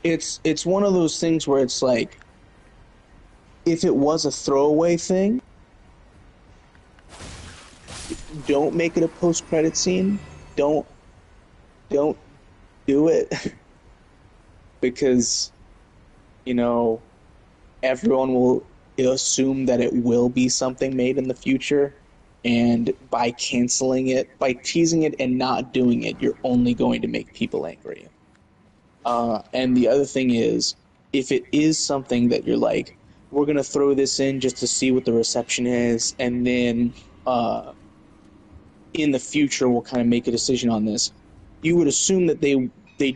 it's one of those things where it's like, if it was a throwaway thing, don't make it a post credit scene. Don't don't do it because you know everyone will assume that it will be something made in the future, and by canceling it, by teasing it and not doing it, you're only going to make people angry. And the other thing is, if it is something that you're like, we're gonna throw this in just to see what the reception is, and then in the future we'll kind of make a decision on this, you would assume that they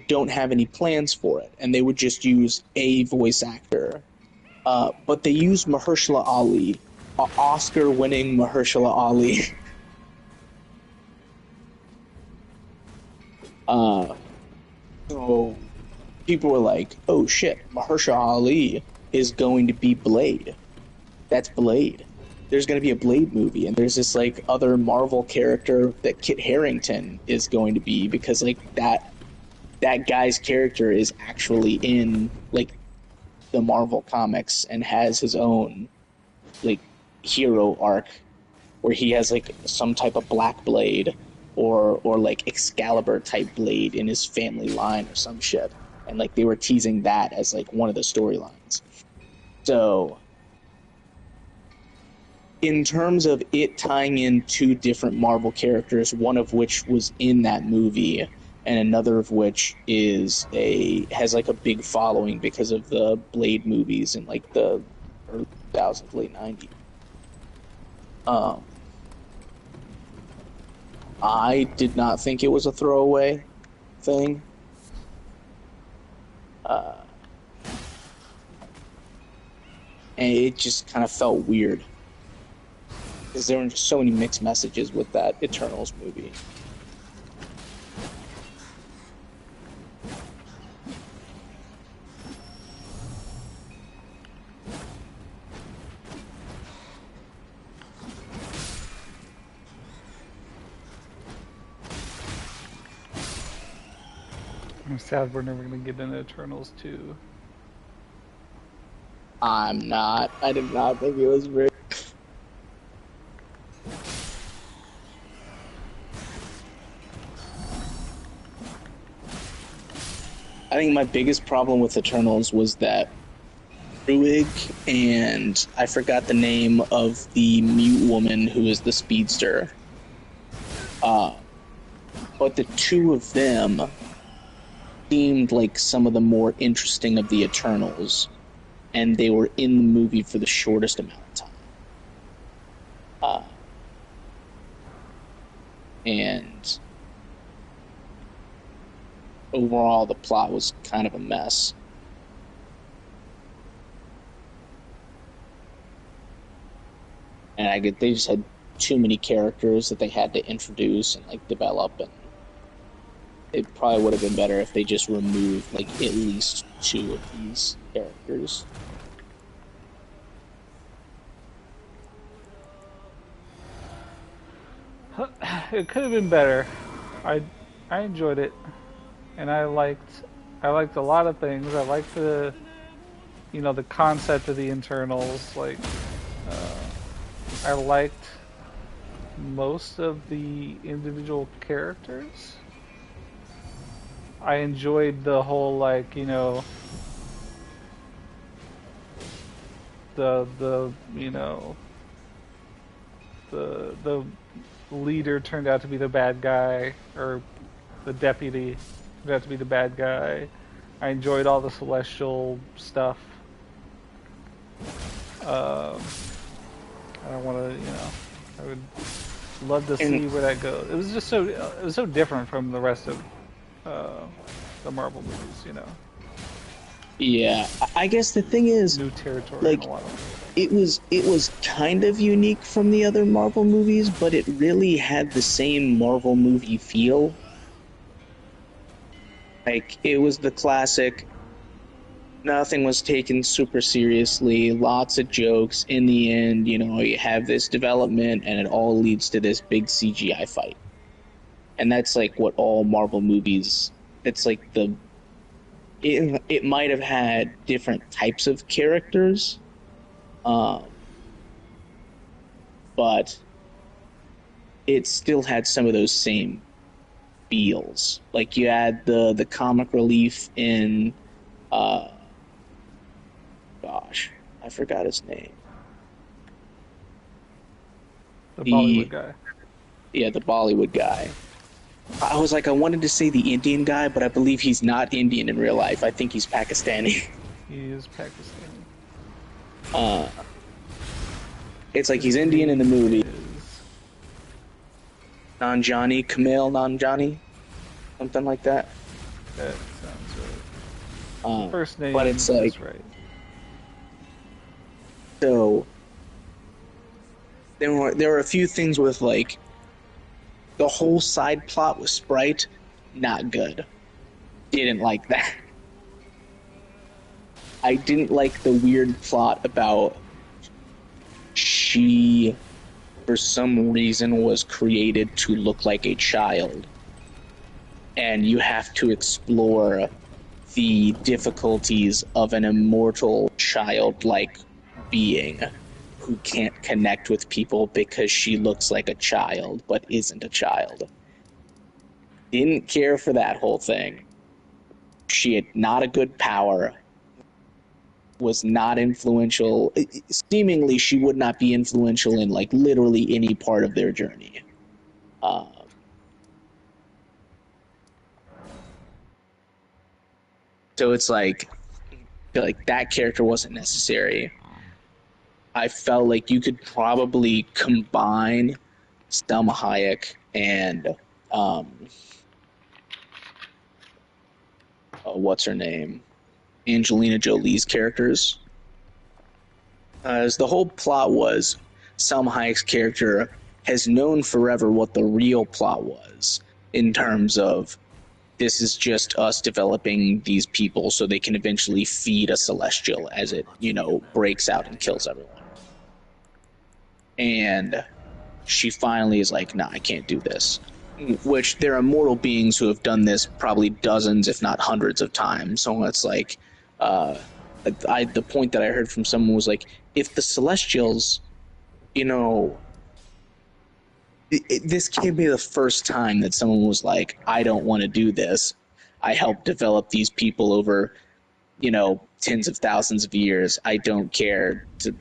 don't have any plans for it, and they would just use a voice actor. But they used Mahershala Ali, Oscar-winning Mahershala Ali. So people were like, "Oh shit, Mahershala Ali is going to be Blade. That's Blade. There's going to be a Blade movie, and there's this like other Marvel character that Kit Harington is going to be, because like that guy's character is actually in like the Marvel comics and has his own like hero arc where he has like some type of black blade or like Excalibur type blade in his family line or some shit." And like they were teasing that as like one of the storylines. So in terms of it tying in two different Marvel characters, one of which was in that movie and another of which has like a big following because of the Blade movies in like the early 2000s, late 90s. I did not think it was a throwaway thing. And it just kind of felt weird because there were just so many mixed messages with that Eternals movie. I'm sad we're never gonna get into Eternals 2. I'm not. I did not think it was very. I think my biggest problem with Eternals was that Druig and I forgot the name of the mute woman who is the speedster. But the two of them seemed like some of the more interesting of the Eternals, and they were in the movie for the shortest amount of time. And overall, the plot was kind of a mess. And they just had too many characters that they had to introduce and like develop, and it probably would have been better if they just removed like at least two of these characters. It could have been better. I enjoyed it, and I liked a lot of things. I liked the concept of the internals. Like I liked most of the individual characters. I enjoyed the whole the the leader turned out to be the bad guy, or the deputy turned out to be the bad guy. I enjoyed all the celestial stuff. I don't want to, I would love to see where that goes. It was so different from the rest of the Marvel movies. Yeah, I guess the thing is, New territory like, in a lot of ways. it was kind of unique from the other Marvel movies, but it really had the same Marvel movie feel. Like, it was the classic, Nothing was taken super seriously, lots of jokes. In the end, you have this development and it all leads to this big CGI fight. And that's like what all Marvel movies, it's like it might have had different types of characters, but it still had some of those same feels. Like you had the comic relief in gosh, I forgot his name. The Bollywood guy. Yeah, the Bollywood guy. I was like, I wanted to say the Indian guy, but I believe he's not Indian in real life. I think he's Pakistani. He is Pakistani. It's like he's Indian in the movie. Is... Nanjani, Kumail Nanjani, something like that. That sounds right. First name, but it's like, right. So there were a few things with like the whole side plot with Sprite, not good. Didn't like that. I didn't like the weird plot about she, for some reason, was created to look like a child. And you have to explore the difficulties of an immortal childlike being who can't connect with people because she looks like a child but isn't a child. Didn't care for that whole thing. She had not a good power, was not influential. Seemingly she would not be influential in like literally any part of their journey. So it's like that character wasn't necessary. I felt like you could probably combine Selma Hayek and what's her name? Angelina Jolie's characters. As the whole plot was, Selma Hayek's character has known forever what the real plot was in terms of this is just us developing these people so they can eventually feed a celestial as it, breaks out and kills everyone. And she finally is like, nah, I can't do this. Which there are immortal beings who have done this probably dozens, if not hundreds of times. So it's like, the point that I heard from someone was like, if the Celestials, this can't be the first time that someone was like, I don't want to do this. I helped develop these people over, tens of thousands of years. I don't care to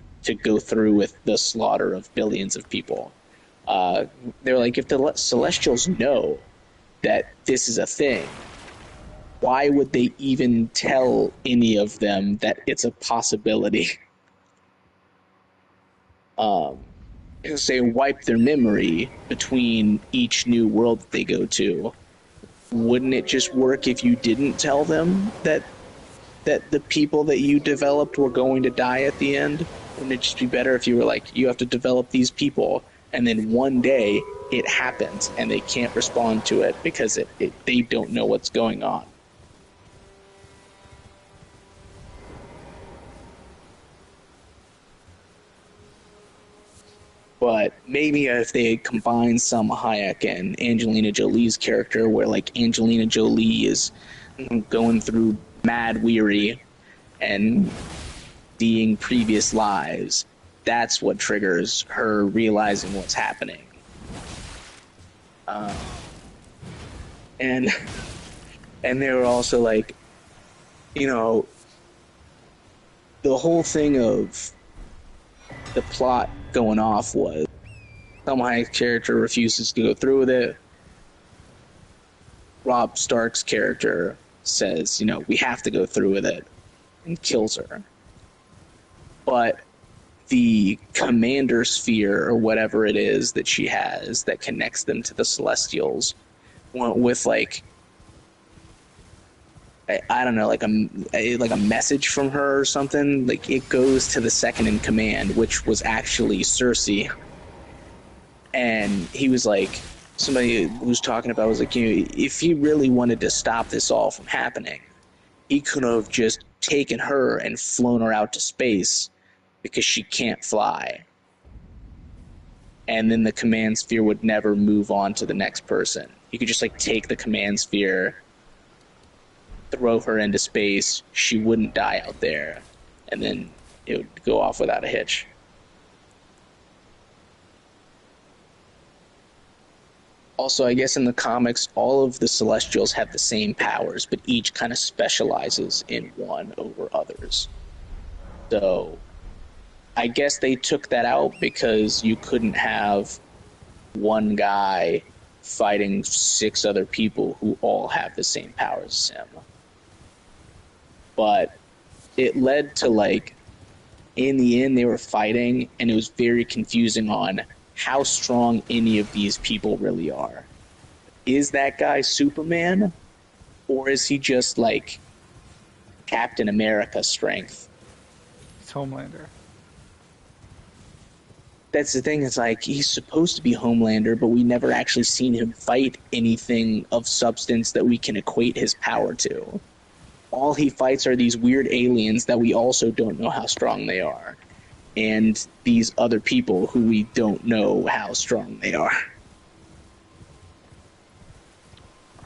go through with the slaughter of billions of people. They're like, if the Celestials know that this is a thing, why would they even tell any of them that it's a possibility? Because they wipe their memory between each new world that they go to. Wouldn't it just work if you didn't tell them that the people that you developed were going to die at the end? Wouldn't it just be better if you were like, you have to develop these people, and then one day it happens and they can't respond to it because they don't know what's going on? But maybe if they had combined Selma Hayek and Angelina Jolie's character, where like Angelina Jolie is going through mad weary and seeing previous lives, that's what triggers her realizing what's happening. And they were also like, the whole thing of the plot going off was Selma Hayek's character refuses to go through with it. Rob Stark's character says, we have to go through with it, and kills her. But the commander sphere, or whatever it is that she has that connects them to the Celestials, with like, I don't know, like a message from her or something. Like it goes to the second in command, which was actually Cersei. And he was like, somebody who was talking about was like, if he really wanted to stop this all from happening, he could have just taken her and flown her out to space because she can't fly. And then the command sphere would never move on to the next person. You could just like take the command sphere, throw her into space, she wouldn't die out there, and then it would go off without a hitch. Also, I guess in the comics, all of the Celestials have the same powers, but each kind of specializes in one over others. So, I guess they took that out because you couldn't have one guy fighting 6 other people who all have the same powers as him. But it led to, like, in the end, they were fighting, and it was very confusing on how strong any of these people really are. Is that guy Superman? Or is he just like Captain America strength? It's Homelander. That's the thing, it's like he's supposed to be Homelander, but we never actually seen him fight anything of substance that we can equate his power to. All he fights are these weird aliens that we also don't know how strong they are. And these other people who we don't know how strong they are.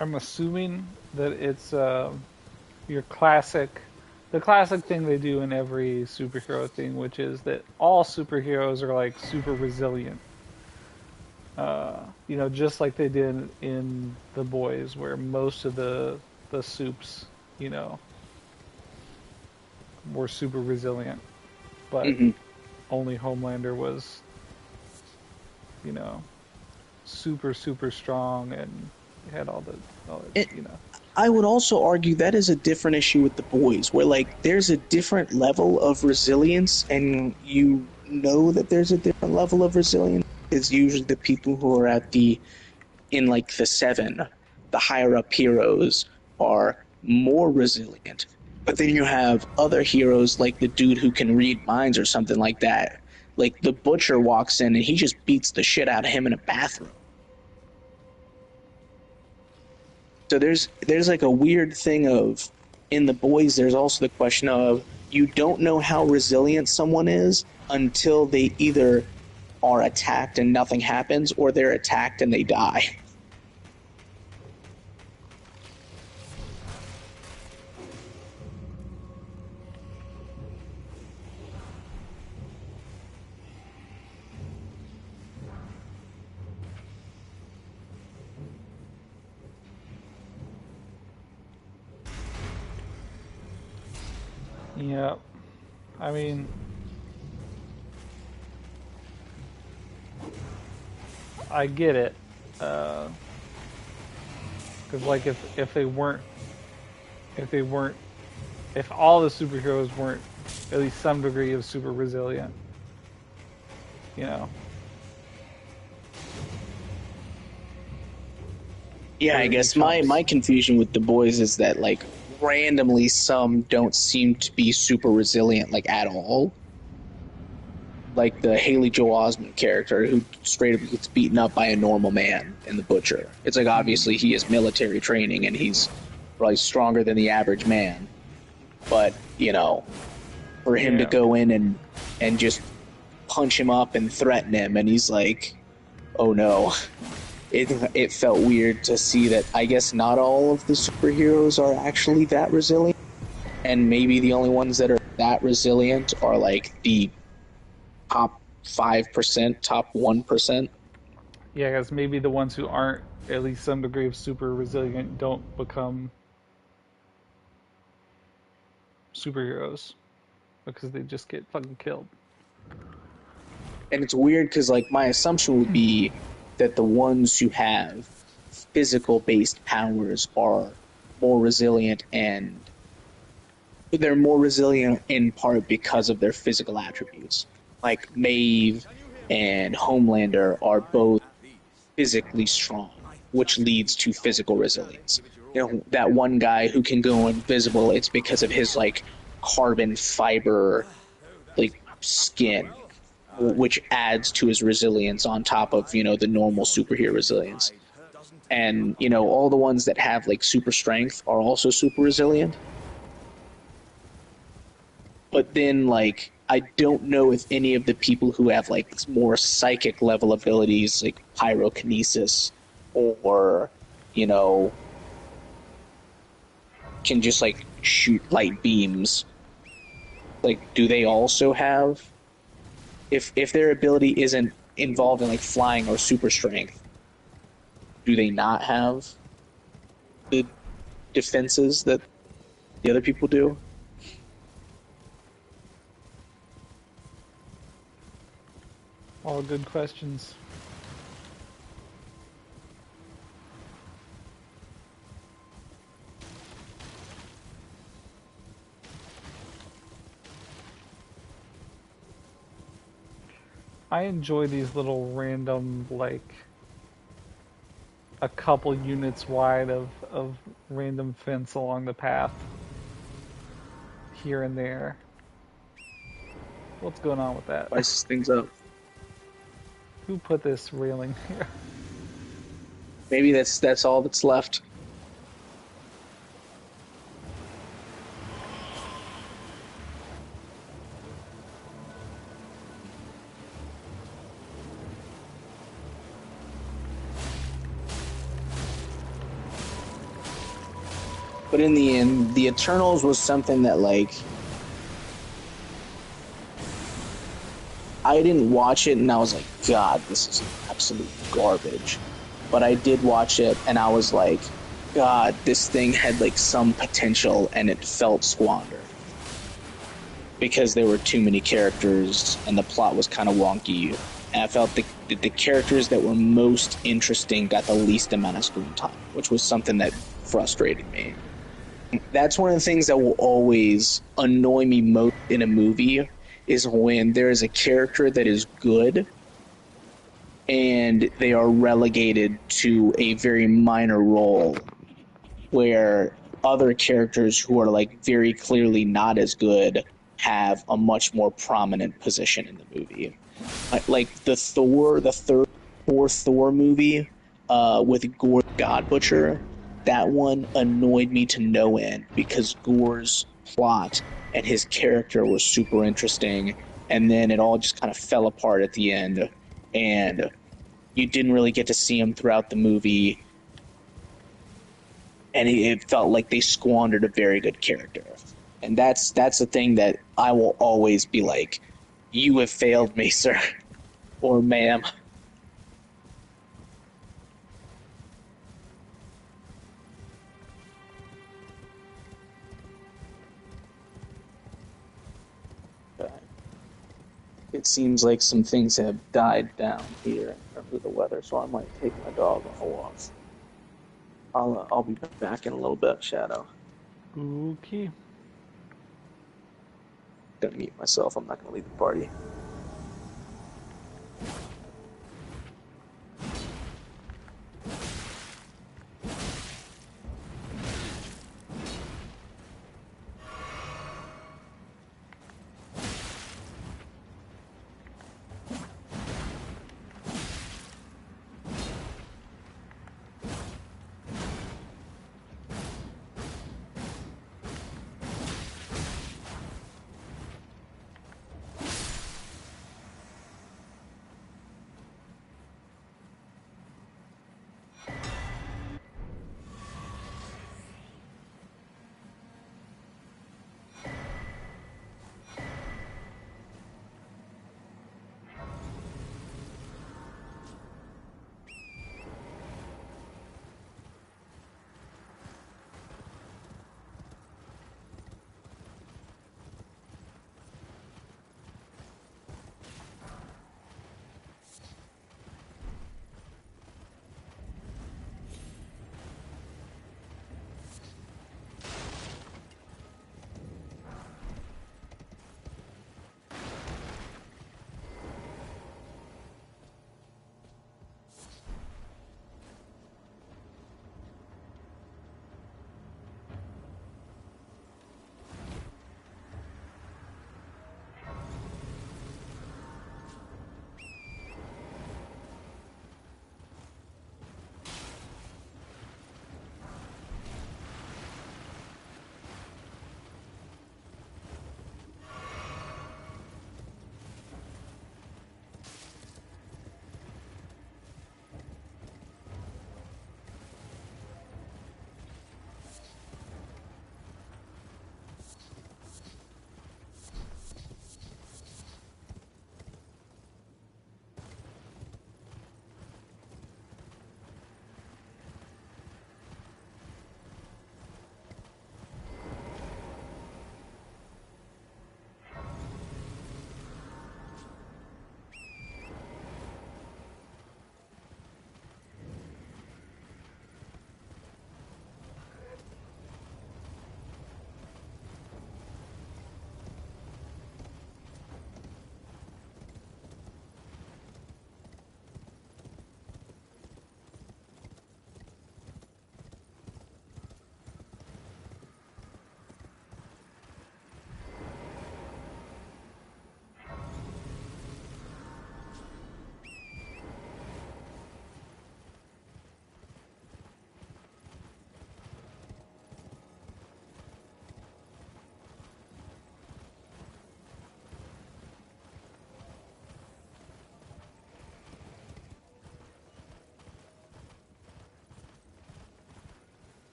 I'm assuming that it's your classic, the classic thing they do in every superhero thing, which is that all superheroes are like super resilient. Just like they did in The Boys, where most of the soups, were super resilient, but only Homelander was, super, super strong and had all the. I would also argue that is a different issue with The Boys, where like there's a different level of resilience, and you know that there's a different level of resilience. It's usually the people who are in like the 7, the higher up heroes are more resilient. But then you have other heroes like the dude who can read minds or something like that. Like the Butcher walks in and he just beats the shit out of him in a bathroom. So there's like a weird thing of, in The Boys, there's also the question of you don't know how resilient someone is until they either are attacked and nothing happens, or they're attacked and they die. Yeah, I mean, I get it, because like if they weren't, if all the superheroes weren't at least some degree of super resilient, you know. Yeah, I guess my confusion with The Boys is that like randomly some don't seem to be super resilient like at all. Like the Haley Joel Osment character who straight up gets beaten up by a normal man in The Butcher. It's like obviously he has military training and he's probably stronger than the average man. But, for him to go in and just punch him up and threaten him, and he's like, oh no. It felt weird to see that I guess not all of the superheroes are actually that resilient, and maybe the only ones that are that resilient are like the top 5%, top 1%. Yeah, because maybe the ones who aren't at least some degree of super resilient don't become superheroes because they just get fucking killed. And it's weird because like my assumption would be that the ones who have physical based powers are more resilient, and they're more resilient in part because of their physical attributes. Like Maeve and Homelander are both physically strong, which leads to physical resilience. That one guy who can go invisible, it's because of his like carbon fiber like skin, which adds to his resilience on top of, the normal superhero resilience. And, all the ones that have like super strength are also super resilient. but then like I don't know if any of the people who have like more psychic level abilities like pyrokinesis or you know can just like shoot light beams, like do they also have, if their ability isn't involved in like flying or super strength, do they not have the defenses that the other people do? All good questions. I enjoy these little random, like, a couple units wide of random fence along the path here and there. What's going on with that? Spices things up. Who put this railing here? Maybe that's all that's left. But in the end, the Eternals was something that like I didn't watch it and I was like, God, this is absolute garbage. But I did watch it and I was like, God, this thing had like some potential and it felt squandered. Because there were too many characters and the plot was kind of wonky. And I felt the characters that were most interesting got the least amount of screen time, which was something that frustrated me. That's one of the things that will always annoy me most in a movie is when there is a character that is good and they are relegated to a very minor role where other characters who are like very clearly not as good have a much more prominent position in the movie. Like the fourth Thor movie with Gore God Butcher, that one annoyed me to no end because Gore's plot and his character was super interesting, and then it all just kind of fell apart at the end, and you didn't really get to see him throughout the movie, and it felt like they squandered a very good character. And that's the thing that I will always be like, you have failed me, sir, or ma'am. It seems like some things have died down here in terms of the weather, so I might take my dog on a walk. I'll be back in a little bit, Shadow. Okay. Gonna mute myself. I'm not gonna leave the party.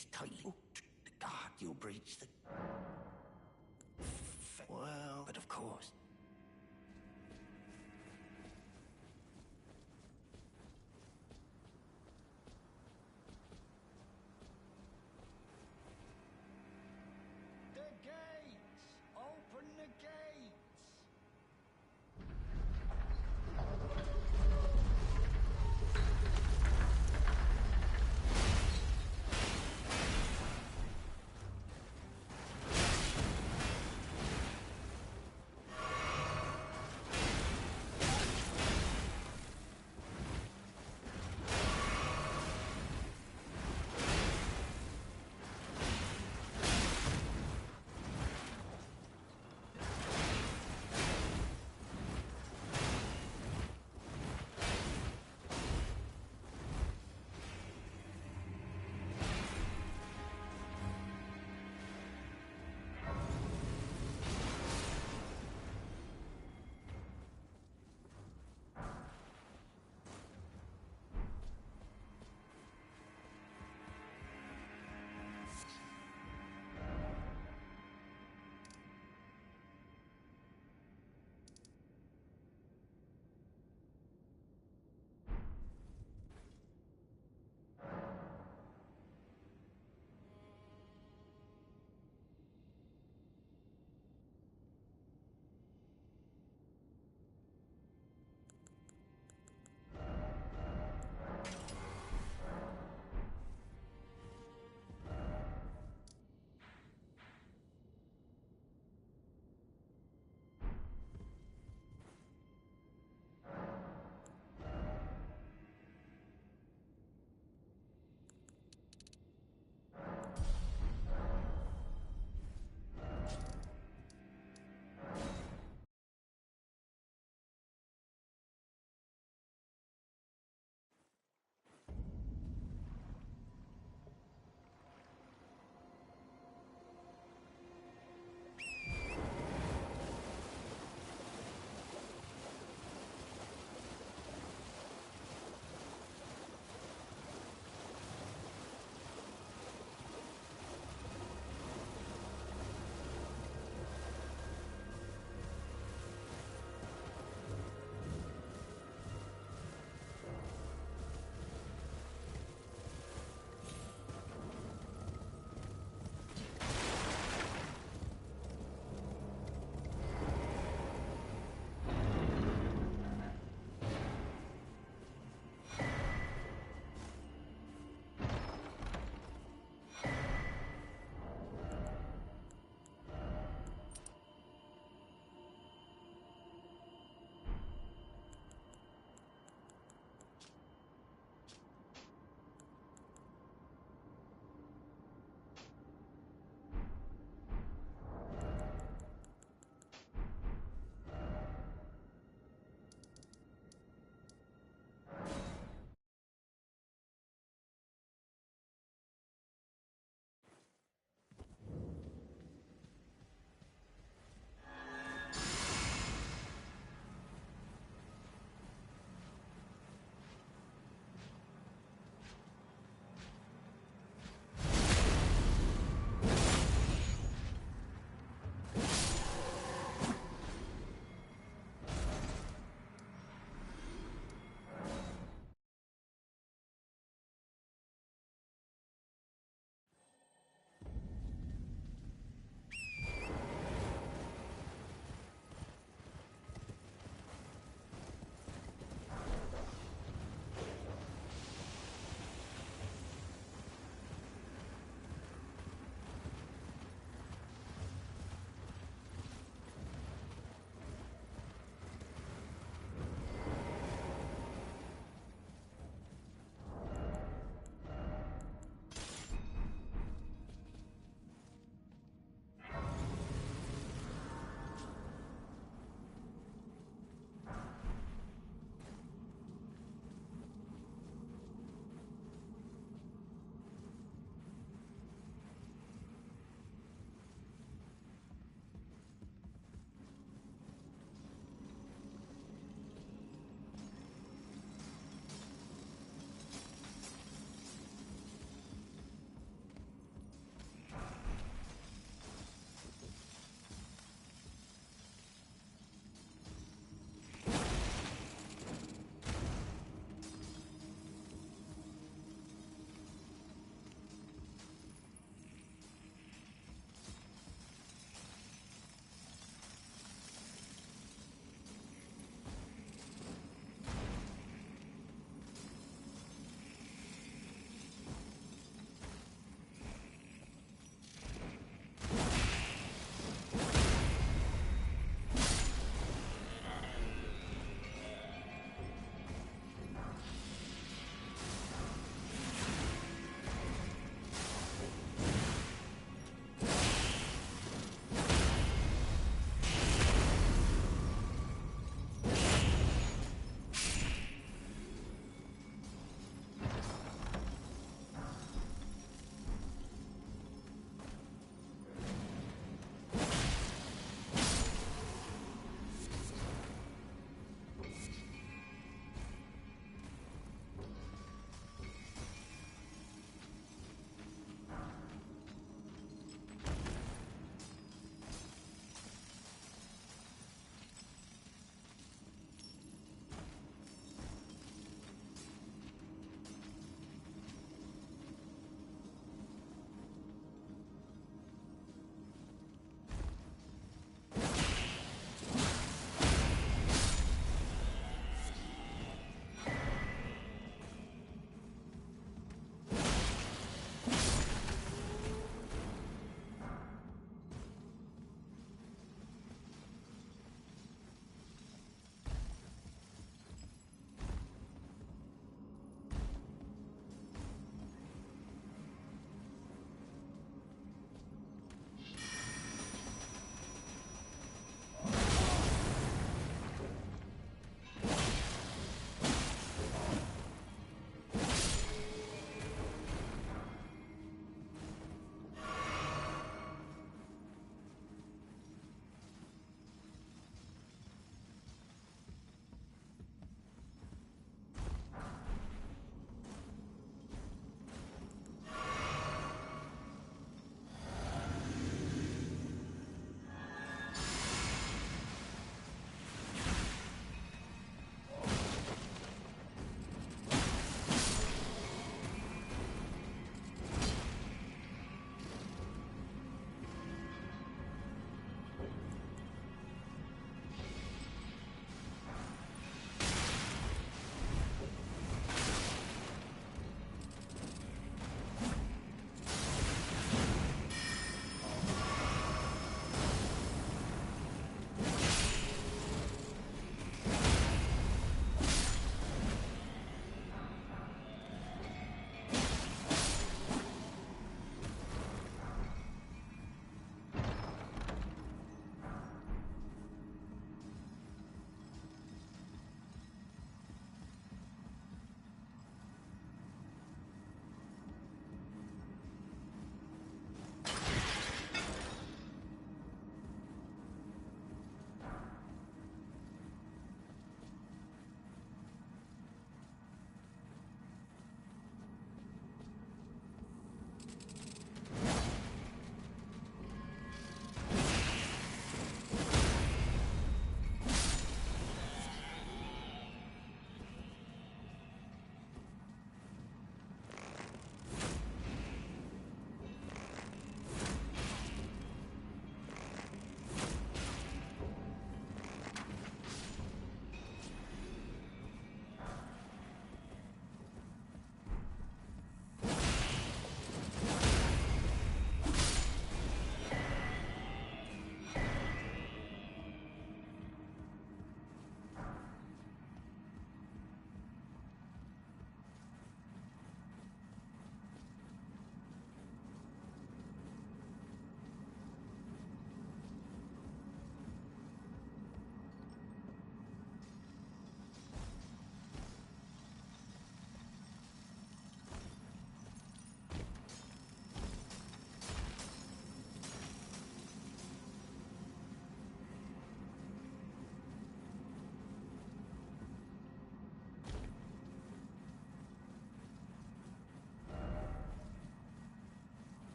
it's tightly hooked. The guard, you'll breach the... Well, but of course. The gates! Open the gates!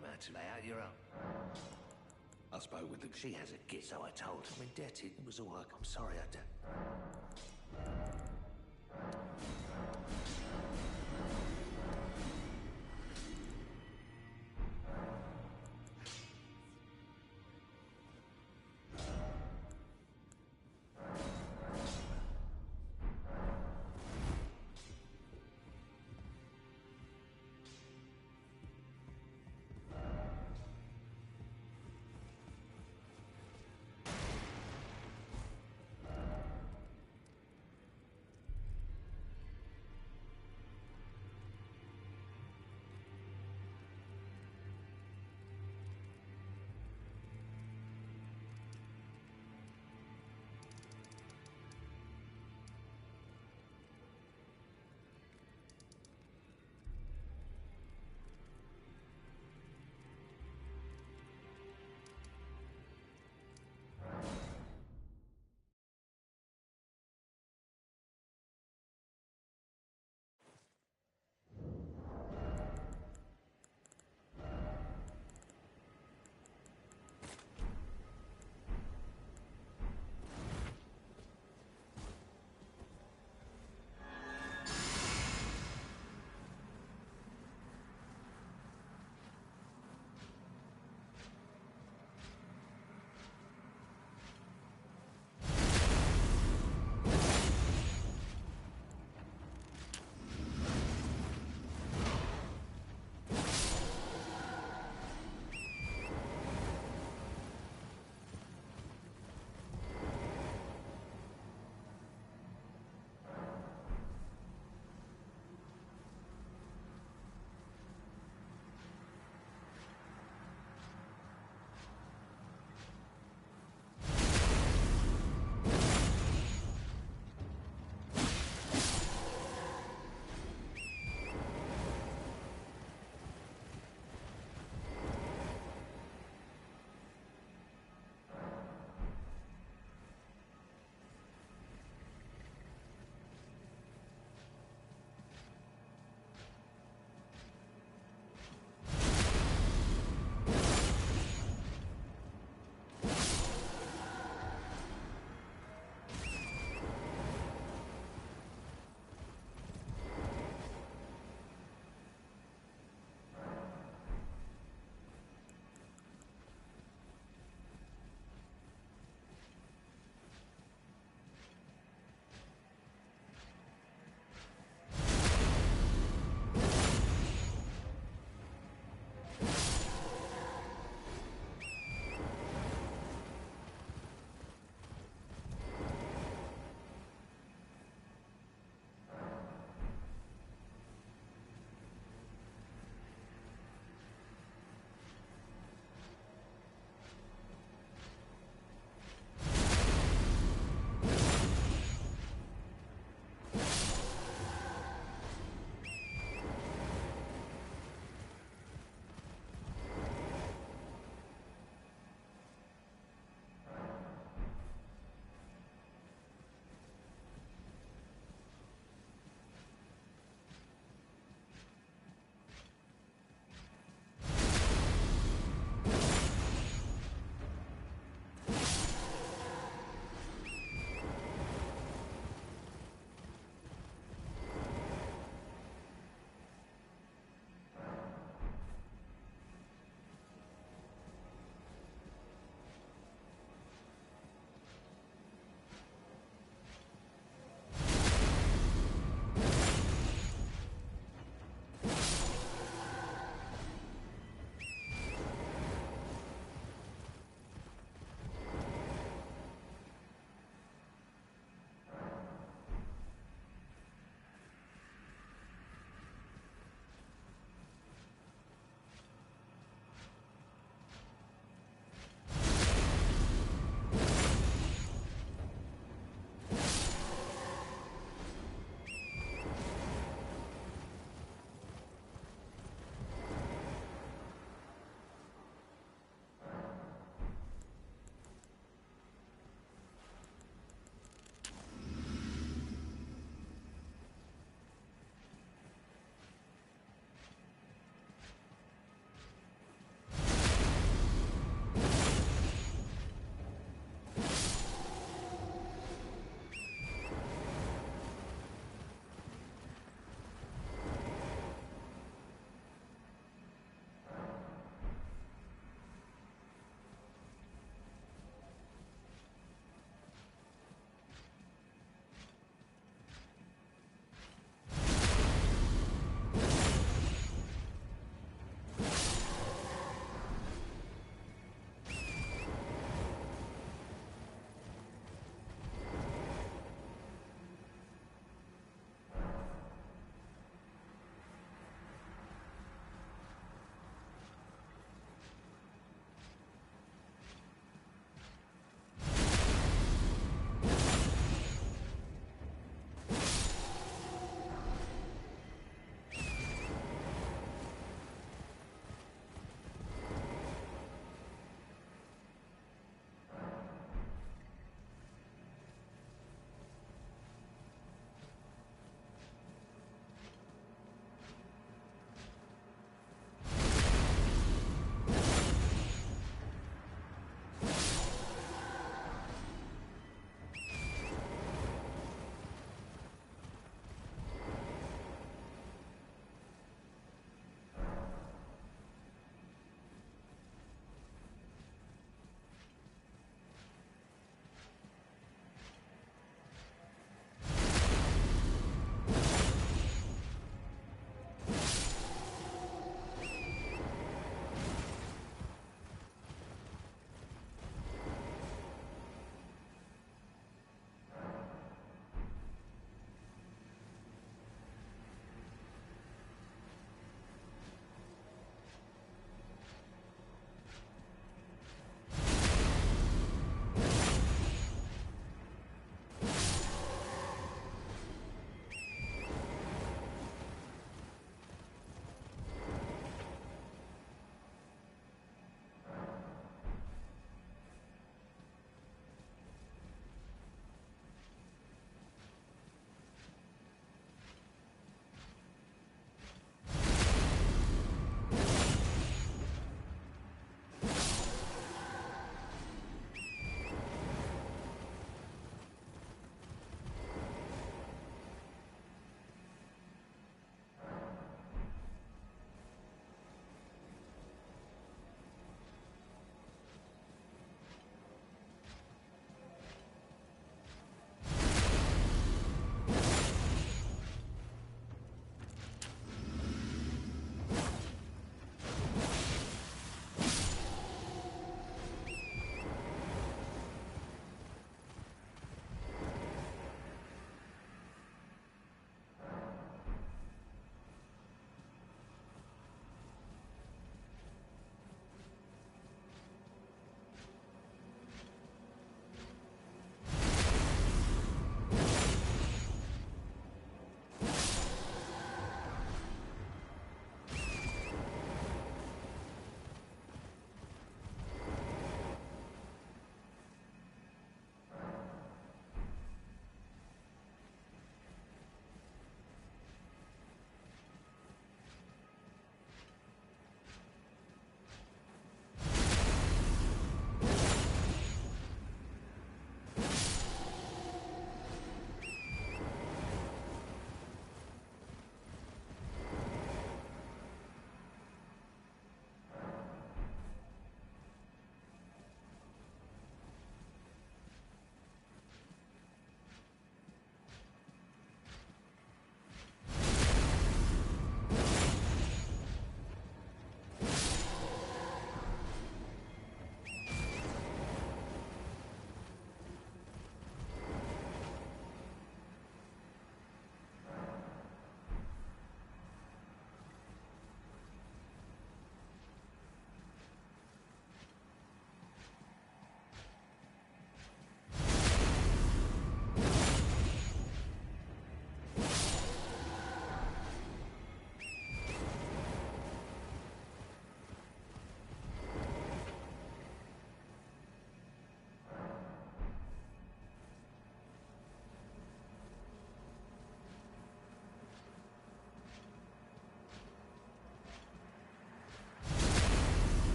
know how to lay out your own. I spoke with her. She has a gift, so I told her. I'm indebted. It was all I'm sorry I did.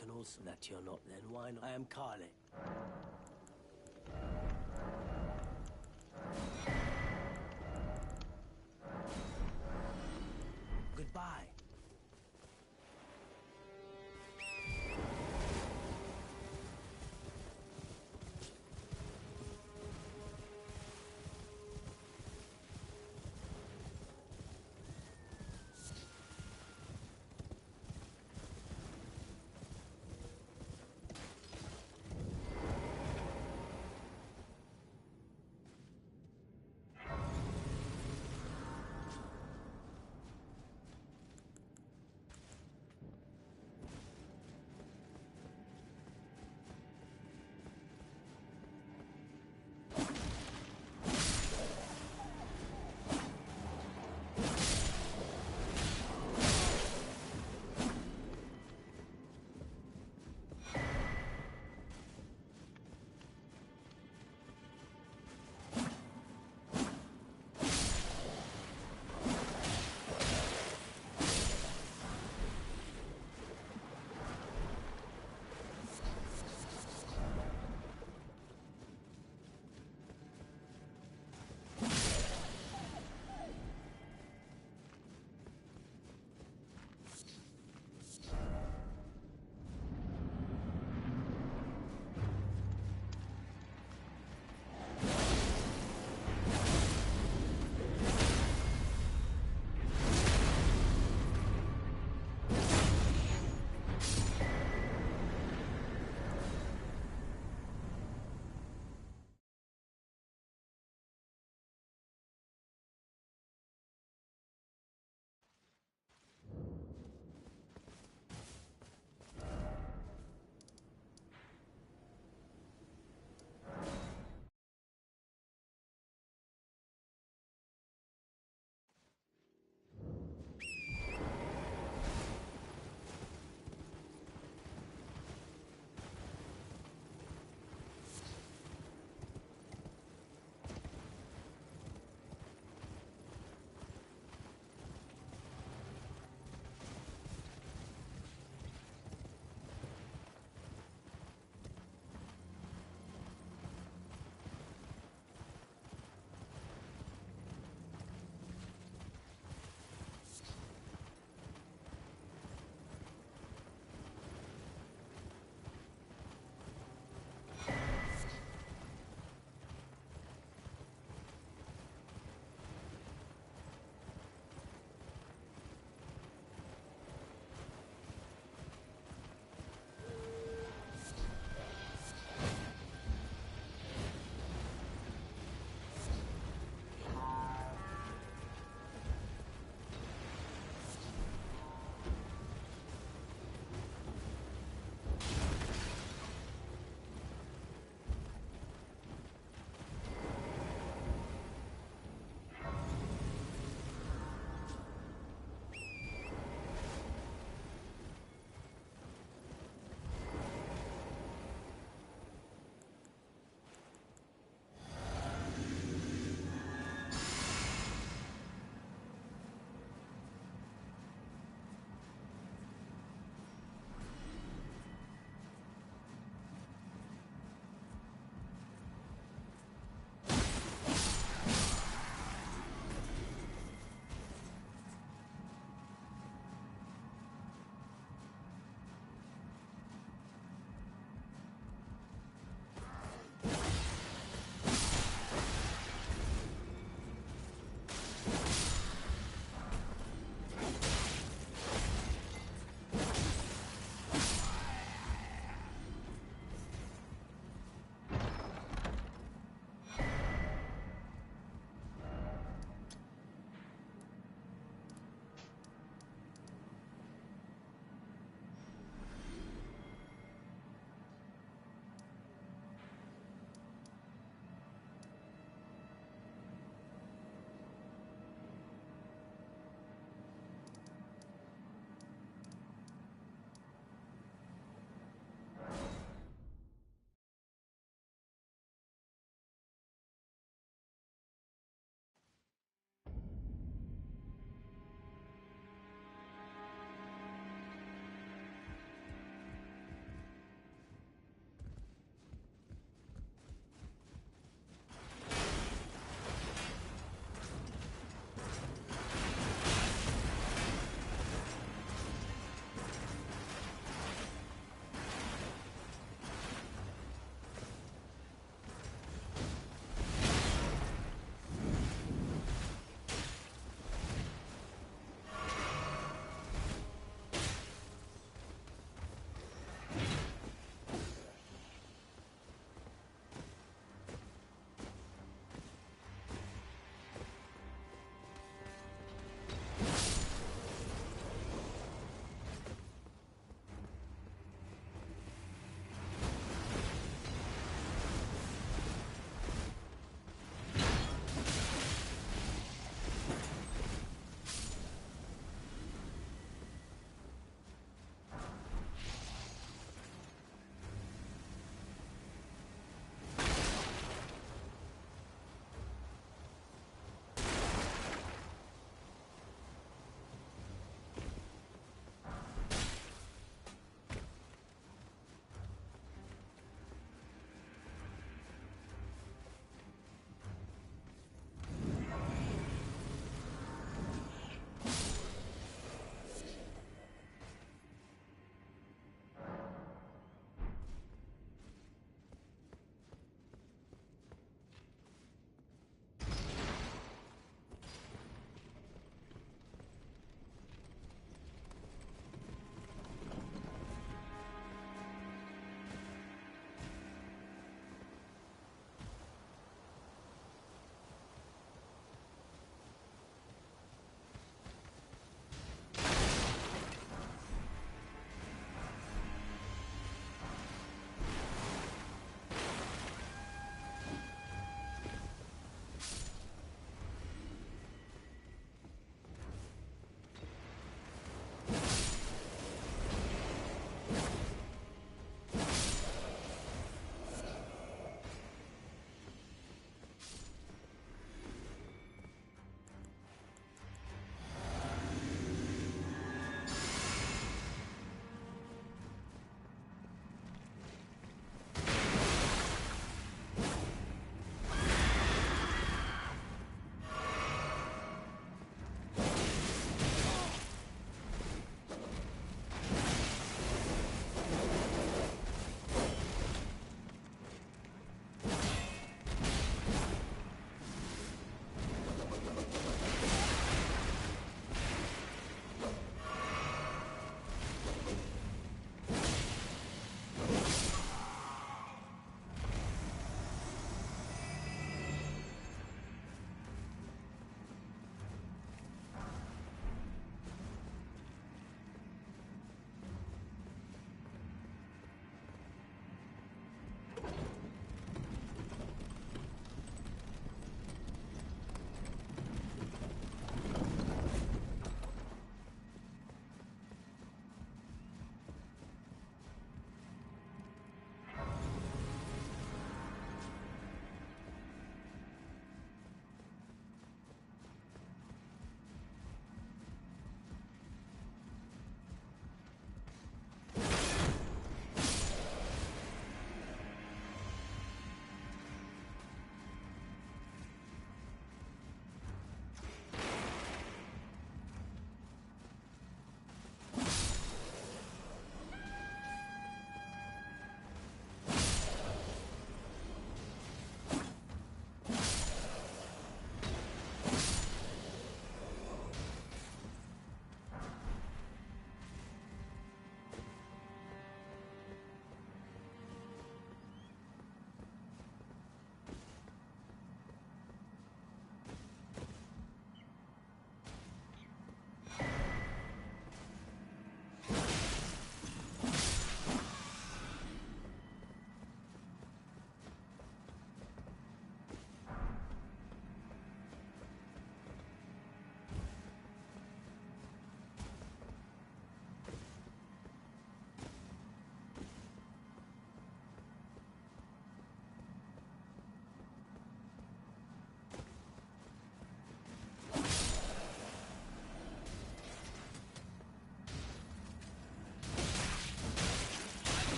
can also... That you're not, then why not? I am Carly. Goodbye.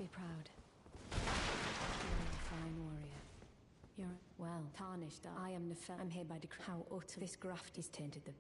be proud. You're a fine warrior. You're, well, tarnished. I am Nefer. I'm hereby decree how utter this graft is tainted them.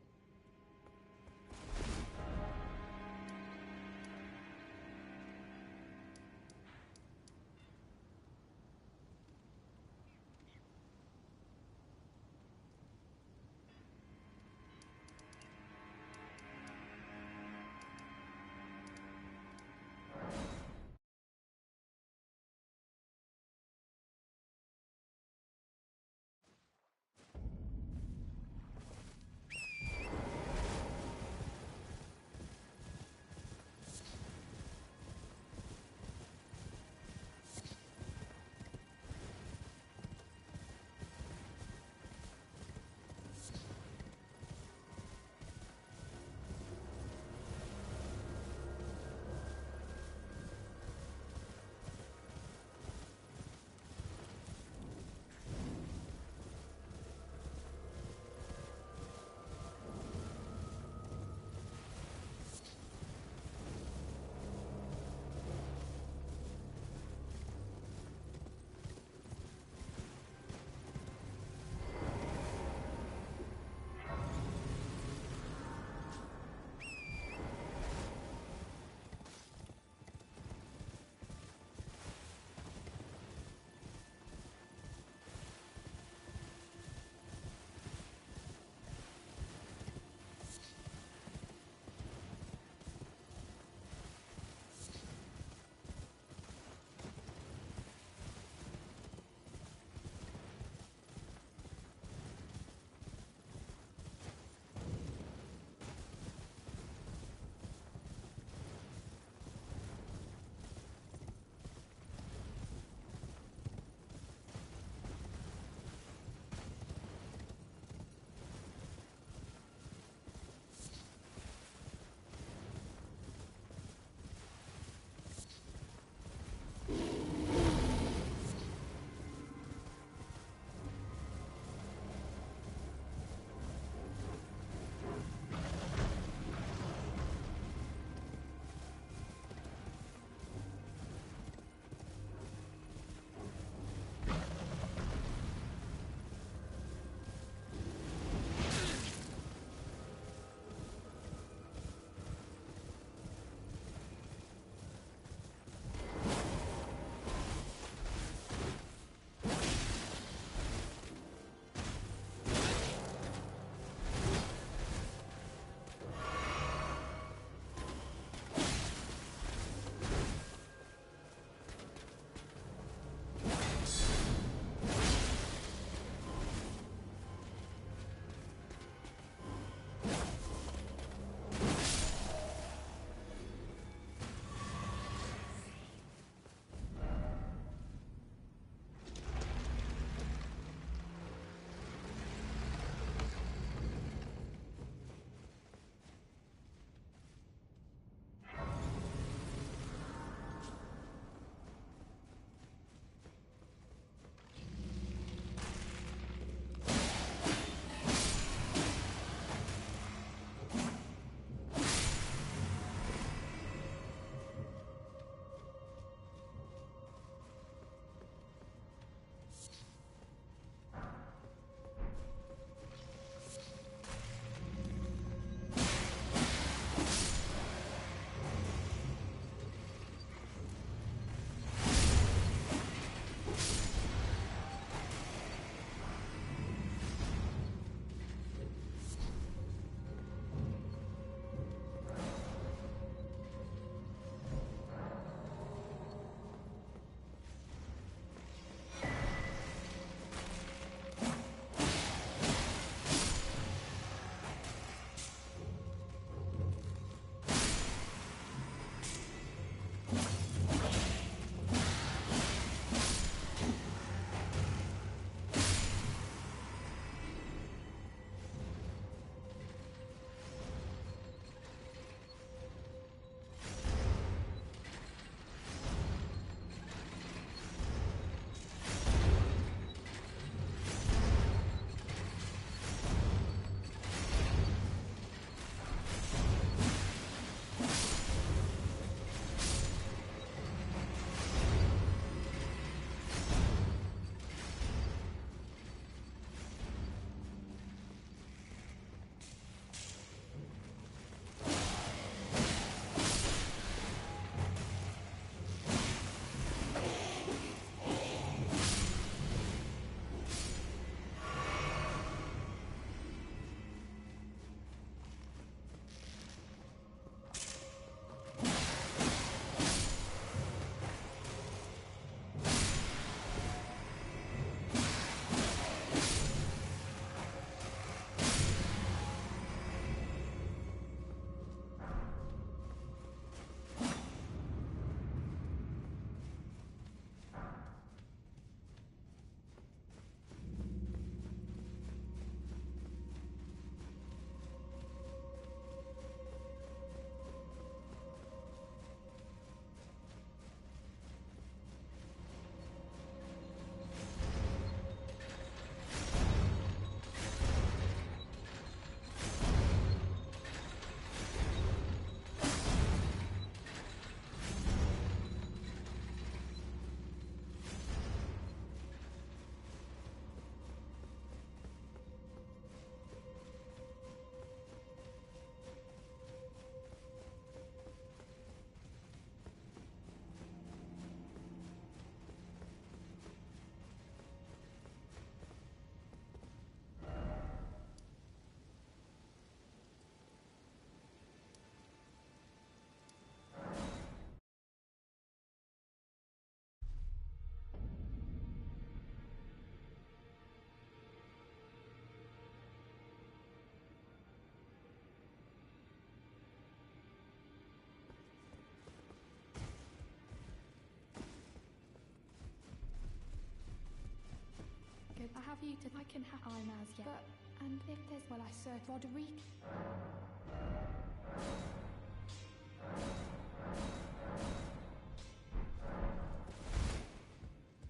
need to. I can have. I'm as yet. But, and if there's. Well, I serve Roderick.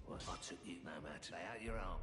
Well, I took you no matter. Lay out your arm.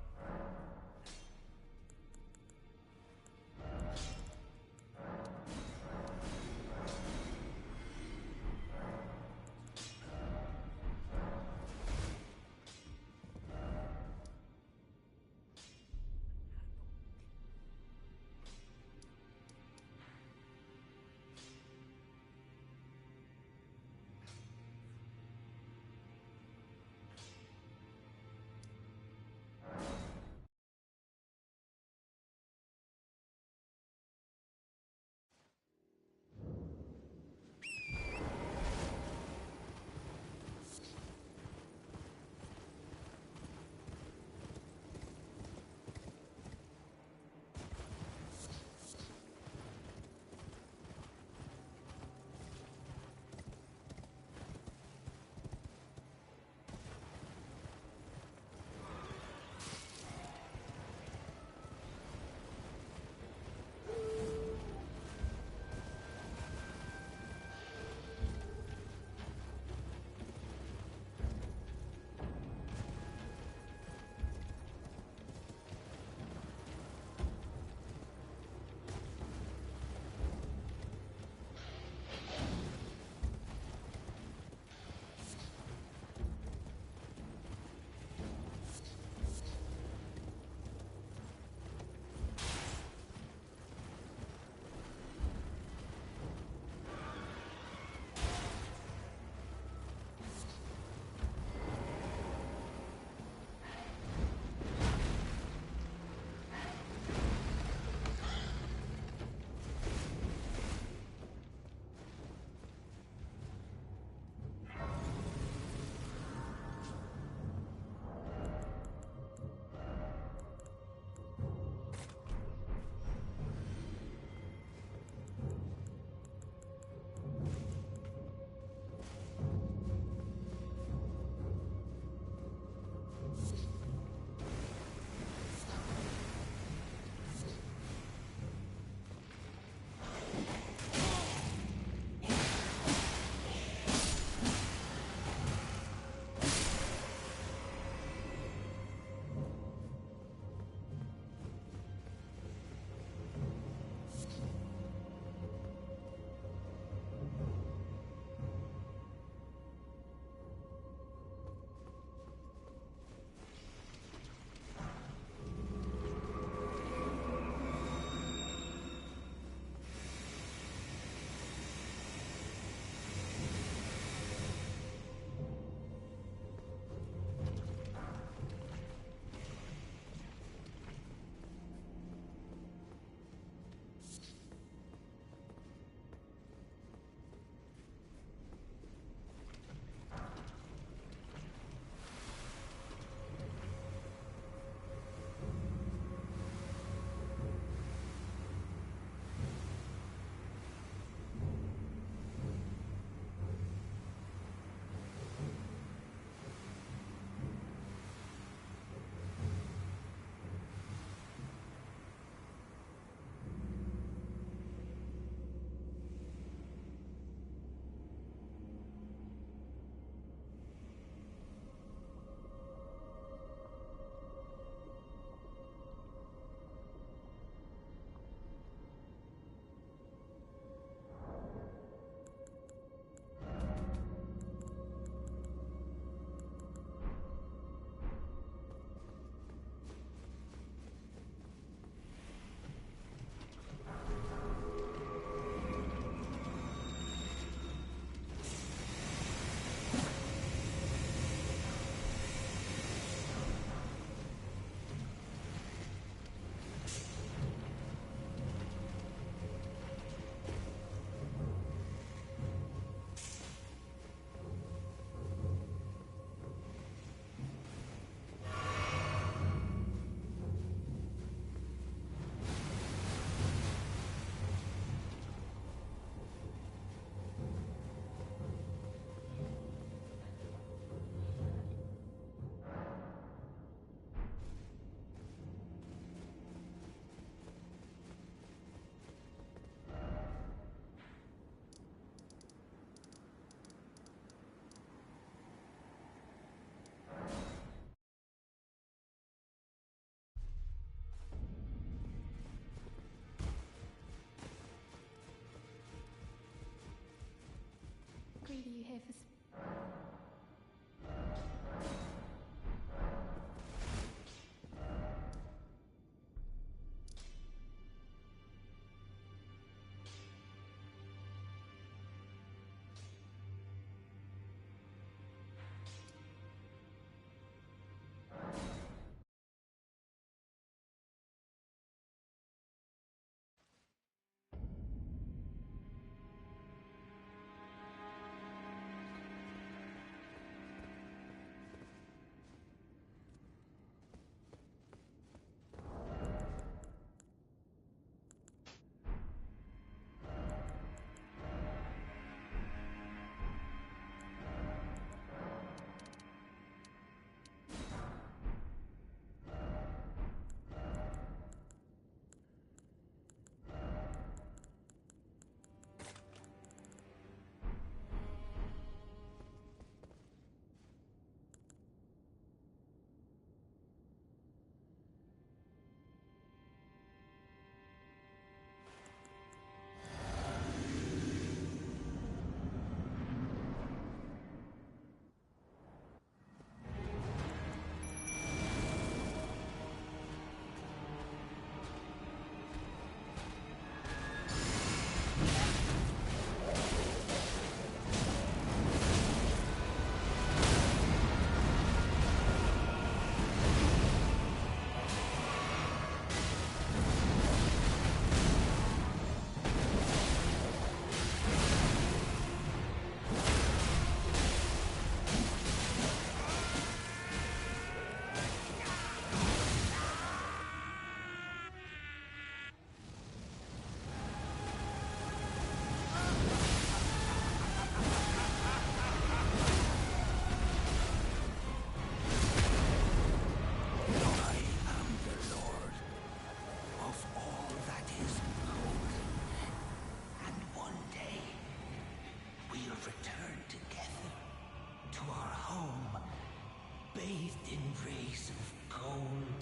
bathed in rays of gold.